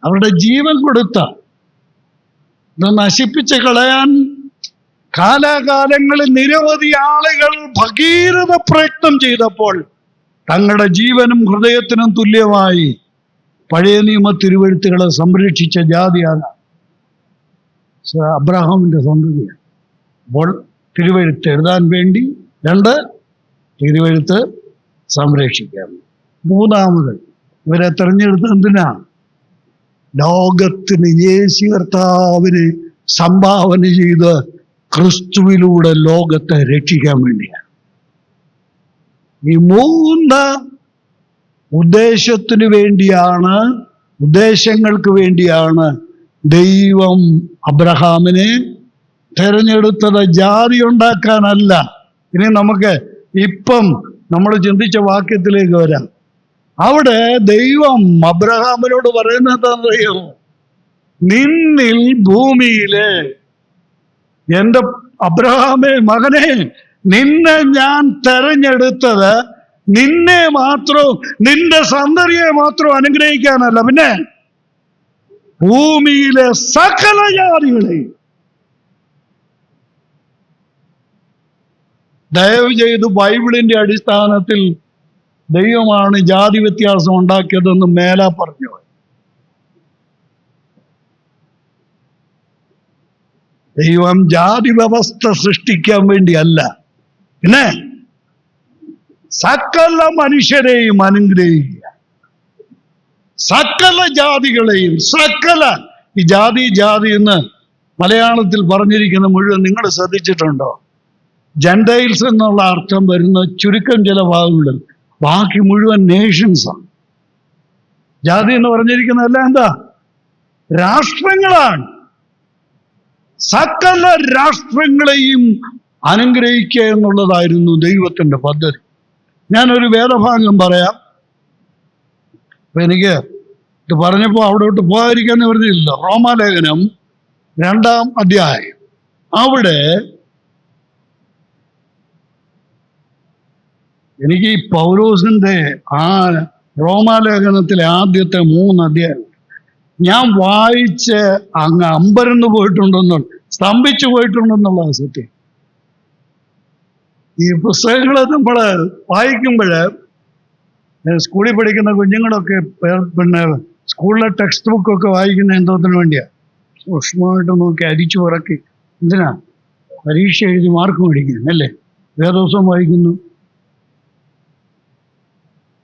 അവരുടെ ജീവൻ കൊടുത്ത, ഇത് നശിപ്പിച്ച് കളയാൻ കാലാകാലങ്ങളിൽ നിരവധി ആളുകൾ ഭഗീരഥ പ്രയത്നം ചെയ്തപ്പോൾ തങ്ങളുടെ ജീവനും ഹൃദയത്തിനും തുല്യമായി പഴയ നിയമ തിരുവെഴുത്തുകളെ സംരക്ഷിച്ച ജാതിയാണ് അബ്രഹാമിന്റെ സന്തതിയാണ്. അപ്പോൾ തിരുവെഴുത്ത് എഴുതാൻ വേണ്ടി, രണ്ട്, തിരുവെഴുത്ത് സംരക്ഷിക്കാൻ. മൂന്നാമത് ഇവരെ തെരഞ്ഞെടുത്ത് എന്തിനാണ്? ലോകത്തിന് യേശു കർത്താവിന് സംഭാവന ചെയ്ത് ക്രിസ്തുവിലൂടെ ലോകത്തെ രക്ഷിക്കാൻ വേണ്ടിയാണ്. ഈ മൂന്ന് ഉദ്ദേശങ്ങൾക്ക് വേണ്ടിയാണ് ദൈവം അബ്രഹാമിനെ തെരഞ്ഞെടുത്തത്. ജാതി ഉണ്ടാക്കാനല്ല. ഇനി നമുക്ക് ഇപ്പം നമ്മൾ ചിന്തിച്ച വാക്യത്തിലേക്ക് വരാം. അവിടെ ദൈവം അബ്രഹാമിനോട് പറയുന്നത് എന്താണെന്നറിയോ? നിന്നിൽ ഭൂമിയിലെ, എന്റെ അബ്രഹാമേ, മകനെ, നിന്നെ ഞാൻ തെരഞ്ഞെടുത്തത് നിന്നെ മാത്രം, നിന്റെ സന്തതിയെ മാത്രം അനുഗ്രഹിക്കാനല്ല, പിന്നെ ഭൂമിയിലെ സകല ജാതികളെയും. ദയവ് ചെയ്ത് ബൈബിളിന്റെ അടിസ്ഥാനത്തിൽ ദൈവമാണ് ജാതി വ്യത്യാസം ഉണ്ടാക്കിയതെന്ന് മേലാ പറഞ്ഞു. ദൈവം ജാതി വ്യവസ്ഥ സൃഷ്ടിക്കാൻ വേണ്ടിയല്ല, പിന്നെ സകല മനുഷ്യരെയും അനുഗ്രഹിക്കുക, സകല ജാതികളെയും. ഈ ജാതി എന്ന് മലയാളത്തിൽ പറഞ്ഞിരിക്കുന്ന മുഴുവൻ നിങ്ങൾ ശ്രദ്ധിച്ചിട്ടുണ്ടോ? ജെൻഡൈൽസ് എന്നുള്ള അർത്ഥം വരുന്ന ചുരുക്കം ചില ഭാഗങ്ങളിൽ, ബാക്കി മുഴുവൻ നേഷൻസാണ്. ജാതി എന്ന് പറഞ്ഞിരിക്കുന്നതല്ല എന്താ? രാഷ്ട്രങ്ങളാണ്. സകല രാഷ്ട്രങ്ങളെയും അനുഗ്രഹിക്കുക എന്നുള്ളതായിരുന്നു ദൈവത്തിന്റെ പദ്ധതി. ഞാനൊരു വേദഭാഗം പറയാം. അപ്പൊ എനിക്ക് ഇത് പറഞ്ഞപ്പോൾ അവിടോട്ട് പോകാതിരിക്കാൻ പറഞ്ഞില്ല. റോമാലേഖനം 2-ാം അധ്യായം, അവിടെ എനിക്ക് ഈ പൗലോസിന്റെ ആ റോമാലേഖനത്തിലെ ആദ്യത്തെ 3 അധ്യായം ഞാൻ വായിച്ച് അങ്ങ് അമ്പരന്ന് സ്തംഭിച്ചു പോയിട്ടുണ്ടെന്നുള്ള സത്യം. ഈ പുസ്തകങ്ങള് നമ്മൾ വായിക്കുമ്പോൾ, സ്കൂളിൽ പഠിക്കുന്ന കുഞ്ഞുങ്ങളൊക്കെ പിന്നെ സ്കൂളിലെ ടെക്സ്റ്റ് ബുക്കൊക്കെ വായിക്കുന്ന എന്തോത്തിന് വേണ്ടിയാ? സൂക്ഷ്മമായിട്ട് നോക്കി അരിച്ചു ഉറക്കി. എന്തിനാ? പരീക്ഷ എഴുതി മാർക്ക് മേടിക്കുന്നു അല്ലേ? വേദോസം വായിക്കുന്നു.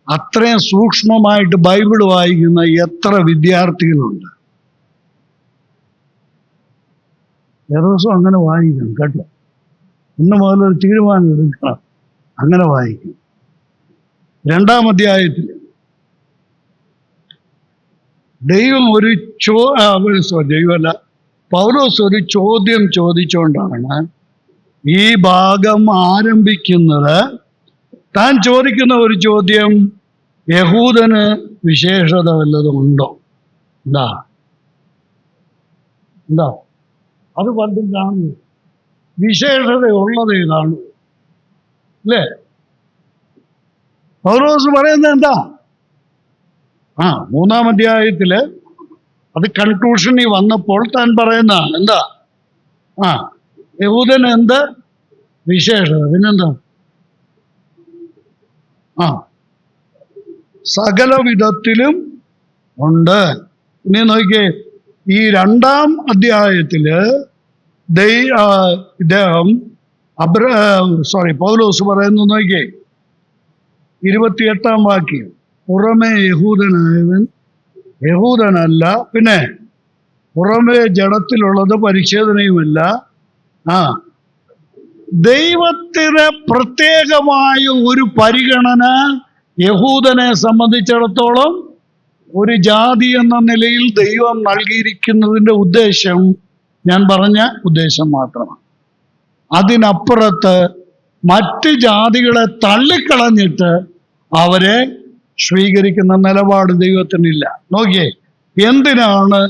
അത്രയും സൂക്ഷ്മമായിട്ട് ബൈബിൾ വായിക്കുന്ന എത്ര വിദ്യാർത്ഥികളുണ്ട്? വേദോസം അങ്ങനെ വായിക്കണം കേട്ടോ. ഇന്ന് മുതലൊരു തീരുമാനം എടുക്കണം, അങ്ങനെ വായിക്കും. 2-ാം അധ്യായത്തിൽ പൗലോസ് ഒരു ചോദ്യം ചോദിച്ചുകൊണ്ടാണ് ഈ ഭാഗം ആരംഭിക്കുന്നത്. താൻ ചോദിക്കുന്ന ഒരു ചോദ്യം, യഹൂദന് വിശേഷത വല്ലതും ഉണ്ടോ? എന്താ അത് പണ്ടും കാണുന്നു. വിശേഷതയുള്ളത് കാണുന്നു അല്ലേ? പൗലോസ് പറയുന്നത് എന്താ? 3-ാം അധ്യായത്തില് അത് കൺക്ലൂഷനിൽ വന്നപ്പോൾ താൻ പറയുന്ന എന്താ? യഹൂദന് എന്ത് വിശേഷത? പിന്നെന്താ? സകല വിധത്തിലും ഉണ്ട്. ഇനി നോക്കിയേ, ഈ 2-ാം അധ്യായത്തില് ഇദ്ദേഹം പൗലോസ് പറയുന്നു. നോക്കിയേ, 28-ാം വാക്യം, പുറമേ യഹൂദനായവൻ യഹൂദനല്ല, പിന്നെ പുറമേ ജഡത്തിലുള്ളത് പരിച്ഛേദനയുമല്ല. ദൈവത്തിന് പ്രത്യേകമായ ഒരു പരിഗണന യഹൂദനെ സംബന്ധിച്ചിടത്തോളം ഒരു ജാതി എന്ന നിലയിൽ ദൈവം നൽകിയിരിക്കുന്നതിൻ്റെ ഉദ്ദേശം ഞാൻ പറഞ്ഞ ഉദ്ദേശം മാത്രമാണ്. അതിനപ്പുറത്ത് മറ്റ് ജാതികളെ തള്ളിക്കളഞ്ഞിട്ട് അവരെ സ്വീകരിക്കുന്ന നിലപാട് ദൈവത്തിനില്ല. നോക്കിയേ, എന്തിനാണ്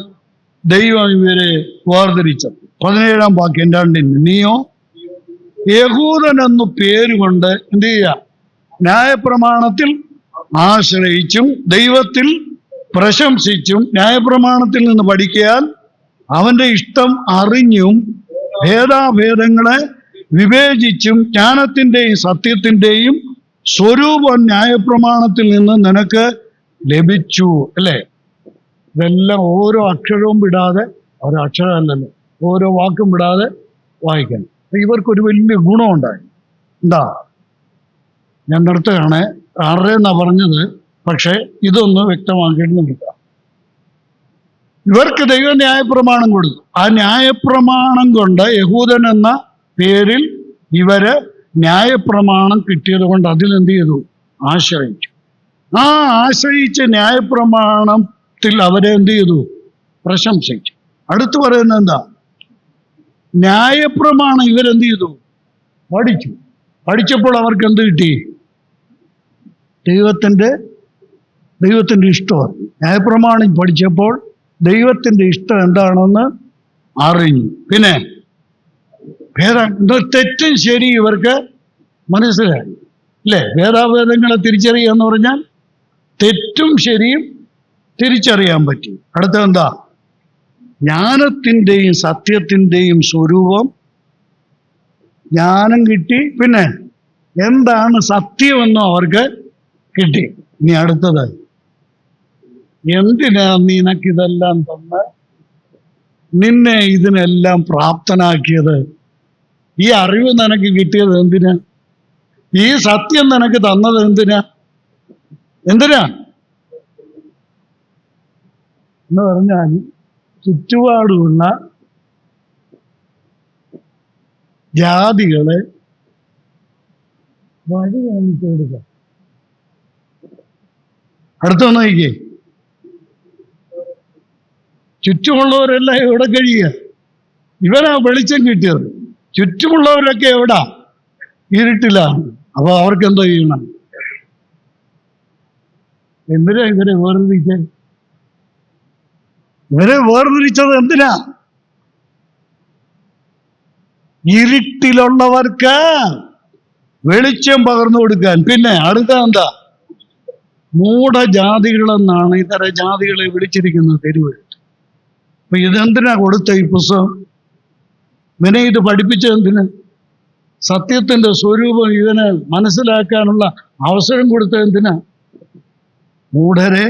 ദൈവം ഇവരെ വേർതിരിച്ചത്? 17-ാം വാക്യം 2. നീയോ യഹൂദൻ എന്നു പേരുകൊണ്ട് എന്ത് ചെയ്യുക? ന്യായപ്രമാണത്തിൽ ആശ്രയിച്ചും ദൈവത്തിൽ പ്രശംസിച്ചും ന്യായപ്രമാണത്തിൽ നിന്ന് പഠിക്കാൻ അവന്റെ ഇഷ്ടം അറിഞ്ഞും ഭേദാഭേദങ്ങളെ വിവേചിച്ചും ജ്ഞാനത്തിന്റെയും സത്യത്തിന്റെയും സ്വരൂപം ന്യായപ്രമാണത്തിൽ നിന്ന് നിനക്ക് ലഭിച്ചു. അല്ലേ? ഇതെല്ലാം ഓരോ അക്ഷരവും വിടാതെ, ഓരോ അക്ഷരമല്ലല്ലോ, ഓരോ വാക്കും വിടാതെ വായിക്കണം. ഇവർക്കൊരു വലിയ ഗുണമുണ്ടായി. എന്താ? ഞാൻ നിർത്തുകയാണ്. 6 എന്നാ പറഞ്ഞത്, പക്ഷെ ഇതൊന്ന് വ്യക്തമാക്കിയിട്ട് നിർത്താം. ഇവർക്ക് ദൈവം ന്യായപ്രമാണം കൊടുത്തു. ആ ന്യായപ്രമാണം കൊണ്ട് യഹൂദൻ എന്ന പേരിൽ ഇവര് ന്യായപ്രമാണം കിട്ടിയത് കൊണ്ട് അതിലെന്ത് ചെയ്തു? ആശ്രയിച്ചു. ആ ആശ്രയിച്ച ന്യായപ്രമാണത്തിൽ അവരെ എന്ത് ചെയ്തു? പ്രശംസിച്ചു. അടുത്ത് പറയുന്നത് എന്താ? ന്യായപ്രമാണം ഇവരെന്ത് ചെയ്തു? പഠിച്ചു. പഠിച്ചപ്പോൾ അവർക്ക് എന്ത് കിട്ടി? ദൈവത്തിന്റെ ഇഷ്ടം. ന്യായപ്രമാണം പഠിച്ചപ്പോൾ ദൈവത്തിന്റെ ഇഷ്ടം എന്താണെന്ന് അറിഞ്ഞു. പിന്നെ തെറ്റും ശരി ഇവർക്ക് മനസ്സിലായി. അല്ലേ? ഭേദാഭേദങ്ങളെ തിരിച്ചറിയുക എന്ന് പറഞ്ഞാൽ തെറ്റും ശരിയും തിരിച്ചറിയാൻ പറ്റി. അടുത്തെന്താ? ജ്ഞാനത്തിന്റെയും സത്യത്തിന്റെയും സ്വരൂപം ജ്ഞാനം കിട്ടി. പിന്നെ എന്താണ് സത്യമെന്നും അവർക്ക് കിട്ടി. ഇനി അടുത്തത്, എന്തിനാ നിനക്കിതെല്ലാം തന്ന് നിന്നെ ഇതിനെല്ലാം പ്രാപ്തനാക്കിയത്? ഈ അറിവ് നിനക്ക് കിട്ടിയത് എന്തിനാ? ഈ സത്യം നിനക്ക് തന്നത് എന്തിനാ എന്ന് പറഞ്ഞാൽ ചുറ്റുപാടുമുള്ള ജാതികളെ വഴി കാണിച്ചു കൊടുക്കുക. അടുത്തൊന്ന് നോക്കിയേ, ചുറ്റുമുള്ളവരെല്ലാം എവിടെ കഴിയുക? ഇവനാ വെളിച്ചം കിട്ടിയത്. ചുറ്റുമുള്ളവരൊക്കെ എവിടാ? ഇരുട്ടിലാണ്. അപ്പൊ അവർക്ക് എന്തോ ചെയ്യണം? എന്തിനാ ഇവരെ വേർതിരിച്ചത്? ഇവരെ വേർതിരിച്ചത് എന്തിനാ? ഇരുട്ടിലുള്ളവർക്ക് വെളിച്ചം പകർന്നു കൊടുക്കാൻ. പിന്നെ അടുത്ത എന്താ? മൂഢജാതികളെന്നാണ് ഇതര ജാതികളെ വിളിച്ചിരിക്കുന്നത് തെരുവ്. അപ്പൊ ഇതെന്തിനാ കൊടുത്ത ഈ പുസ്തകം? ഇവനെ ഇത് പഠിപ്പിച്ചത് എന്തിന്? സത്യത്തിന്റെ സ്വരൂപം ഇവന് മനസ്സിലാക്കാനുള്ള അവസരം കൊടുത്തത് എന്തിനാ? മൂഢരെ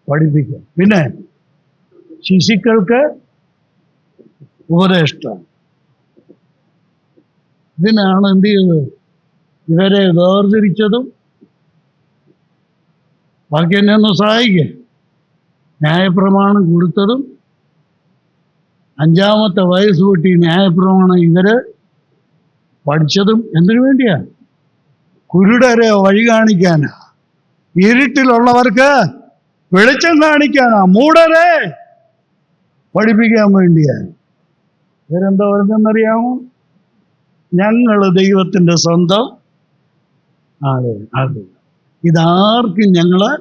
പഠിപ്പിക്കുക. പിന്നെ ശിശുക്കൾക്ക് ഉപദേഷ്ടം. ഇതിനാണ് എന്ത് ചെയ്തത്? ഇവരെ വേർതിരിച്ചതും. ബാക്കി എന്നെ ഒന്ന് സഹായിക്കുക. ന്യായപ്രമാണം കൊടുത്തതും 5-ാമത്തെ വയസ്സ് കൂട്ടി ന്യായപ്രമാണം ഇവര് പഠിച്ചതും എന്തിനു വേണ്ടിയാ? കുരുടരെ വഴി കാണിക്കാനാ, ഇരുട്ടിലുള്ളവർക്ക് വെളിച്ചം കാണിക്കാനാ, മൂഢരെ പഠിപ്പിക്കാൻ വേണ്ടിയാ. ഇവരെന്താ പറഞ്ഞെന്നറിയാമോ? ഞങ്ങള് ദൈവത്തിന്റെ സ്വന്തം ആളുകൾ. ഇതാർക്കും ഞങ്ങള്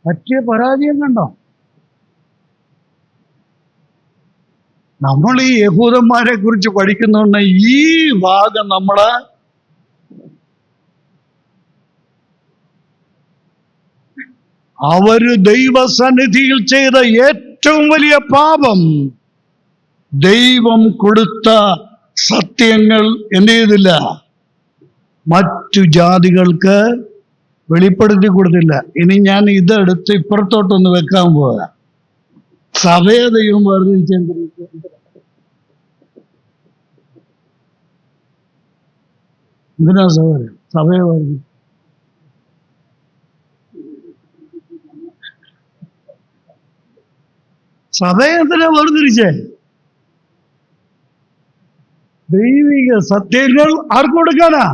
പറ്റിയ പരാജയം കണ്ടോ? നമ്മൾ ഈ യഹൂദന്മാരെ കുറിച്ച് പഠിക്കുന്നുണ്ട്. ഈ ഭാഗം നമ്മള് അവര് ദൈവസന്നിധിയിൽ ചെയ്ത ഏറ്റവും വലിയ പാപം, ദൈവം കൊടുത്ത സത്യങ്ങൾ എന്ത് ചെയ്തില്ല? മറ്റു ജാതികൾക്ക് വെളിപ്പെടുത്തി കൊടുത്തില്ല. ഇനി ഞാൻ ഇതെടുത്ത് ഇപ്പുറത്തോട്ടൊന്ന് വെക്കാൻ പോകാ. സഭയെ ദൈവം വേർതിരിച്ചെന്തിരിക്കും? എന്തിനാ സഹോദരൻ സഭയെ വേർതിരിച്ചു? സഭയെ എന്തിനാ വേർതിരിച്ചേ? ദൈവിക സത്യങ്ങൾ ആർക്ക് കൊടുക്കാനാ?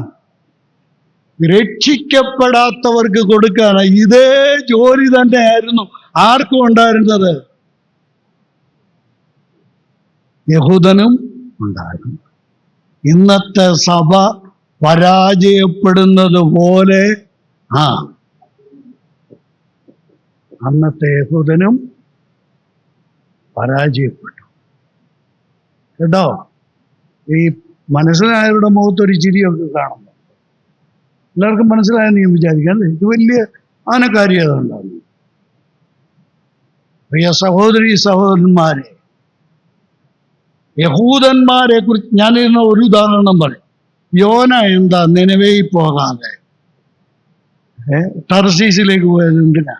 രക്ഷിക്കപ്പെടാത്തവർക്ക് കൊടുക്കാനാ. ഇതേ ജോലി തന്നെ ആയിരുന്നു ആർക്കും ഉണ്ടായിരുന്നത്? യഹൂദനും ഉണ്ടായിരുന്നു. ഇന്നത്തെ സഭ പരാജയപ്പെടുന്നത് പോലെ അന്നത്തെ യഹൂദനും പരാജയപ്പെട്ടു. കേട്ടോ? ഈ മനസ്സിലായവരുടെ മുഖത്തൊരു ചിരിയൊക്കെ കാണുന്നു. എല്ലാവർക്കും മനസ്സിലായെന്ന് ഞാൻ വിചാരിക്കാം. ഇത് വലിയ ആനക്കാര്യത ഉണ്ടാകുന്നു. പ്രിയ സഹോദരി സഹോദരന്മാരെ, യഹൂദന്മാരെ കുറിച്ച് ഞാനിരുന്ന ഒരു ഉദാഹരണം പറയും. യോന എന്താ നിനവേയിൽ പോകാതെ ടർസീസിലേക്ക് പോയത് എന്തിനാ?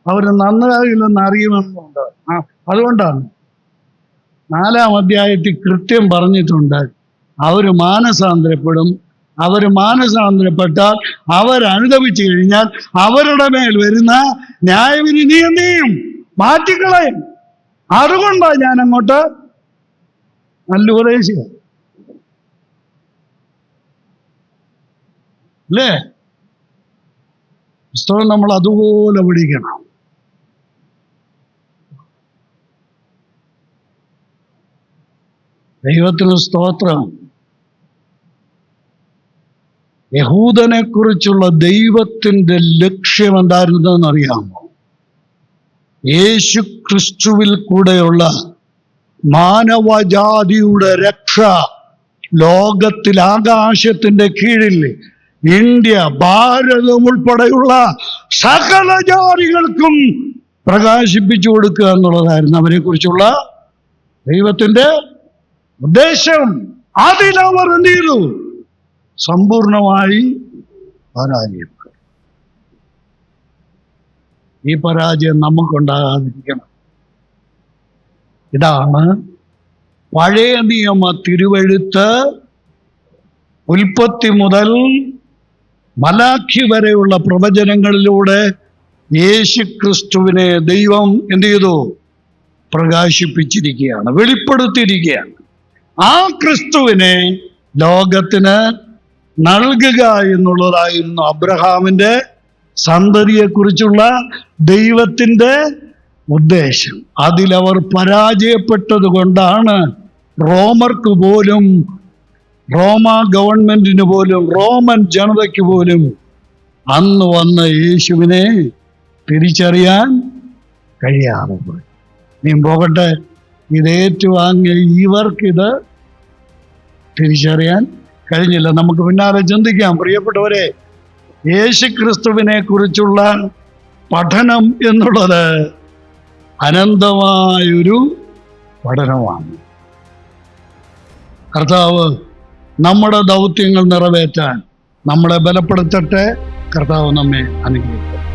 അവര് നന്നാകില്ലെന്ന് അറിയുമെന്നുണ്ട്. അതുകൊണ്ടാണ് 4-ാം അധ്യായത്തിൽ കൃത്യം പറഞ്ഞിട്ടുണ്ട്, അവര് മാനസാന്തരപ്പെടും. അവര് മാനസാന്തരപ്പെട്ടാൽ, അവരനുഭവിച്ചു കഴിഞ്ഞാൽ അവരുടെ മേൽ വരുന്ന ന്യായവിധി എന്ത് ചെയ്യും? മാറ്റിക്കളയും. അതുകൊണ്ടാണ് ഞാൻ അങ്ങോട്ട് നല്ല ഉപദേശിക്കുക. അല്ലേ? പുസ്തകം നമ്മൾ അതുപോലെ പഠിക്കണം. ദൈവത്തിന് സ്തോത്രം. യഹൂദനെ കുറിച്ചുള്ള ദൈവത്തിന്റെ ലക്ഷ്യം എന്തായിരുന്നെന്ന് അറിയാമോ? യേശു ക്രിസ്തുവിൽ കൂടെയുള്ള മാനവജാതിയുടെ രക്ഷ ലോകത്തിൽ ആകാശത്തിന്റെ കീഴിൽ ഇന്ത്യ, ഭാരതം ഉൾപ്പെടെയുള്ള സകല ജാതികൾക്കും പ്രകാശിപ്പിച്ചു കൊടുക്കുക എന്നുള്ളതായിരുന്നു അവരെ കുറിച്ചുള്ള ദൈവത്തിന്റെ ഉദ്ദേശം. അതിലവർ എന്ത് ചെയ്തു? സമ്പൂർണമായി പരാജയപ്പെട്ടു. ഈ പരാജയം നമുക്കുണ്ടാകാതിരിക്കണം. ഇതാണ് പഴയ നിയമ തിരുവെഴുത്ത് ഉൽപ്പത്തി മുതൽ മലാഖി വരെയുള്ള പ്രവചനങ്ങളിലൂടെ യേശു ക്രിസ്തുവിനെ ദൈവം എന്ത് ചെയ്തു? പ്രകാശിപ്പിച്ചിരിക്കുകയാണ്, വെളിപ്പെടുത്തിയിരിക്കുകയാണ്. ആ ക്രിസ്തുവിനെ ലോകത്തിന് നൽകുക എന്നുള്ളതായിരുന്നു അബ്രഹാമിന്റെ സന്തതിയെക്കുറിച്ചുള്ള ദൈവത്തിന്റെ ഉദ്ദേശം. അതിലവർ പരാജയപ്പെട്ടത് കൊണ്ടാണ് റോമർക്ക് പോലും, റോമ ഗവൺമെന്റിന് പോലും, റോമൻ ജനതയ്ക്ക് പോലും അന്ന് വന്ന യേശുവിനെ തിരിച്ചറിയാൻ കഴിയാതെ പോയി. നീ പോകട്ടെ, ഇതേറ്റുവാങ്ങിയ ഇവർക്കിത് തിരിച്ചറിയാൻ കഴിഞ്ഞില്ല. നമുക്ക് പിന്നാലെ ചിന്തിക്കാം. പ്രിയപ്പെട്ടവരെ, യേശുക്രിസ്തുവിനെ കുറിച്ചുള്ള പഠനം എന്നുള്ളത് അനന്തമായൊരു പഠനമാണ്. കർത്താവ് നമ്മുടെ ദൗത്യങ്ങൾ നിറവേറ്റാൻ നമ്മളെ ബലപ്പെടുത്തട്ടെ. കർത്താവ് നമ്മെ അനുഗ്രഹിക്കട്ടെ.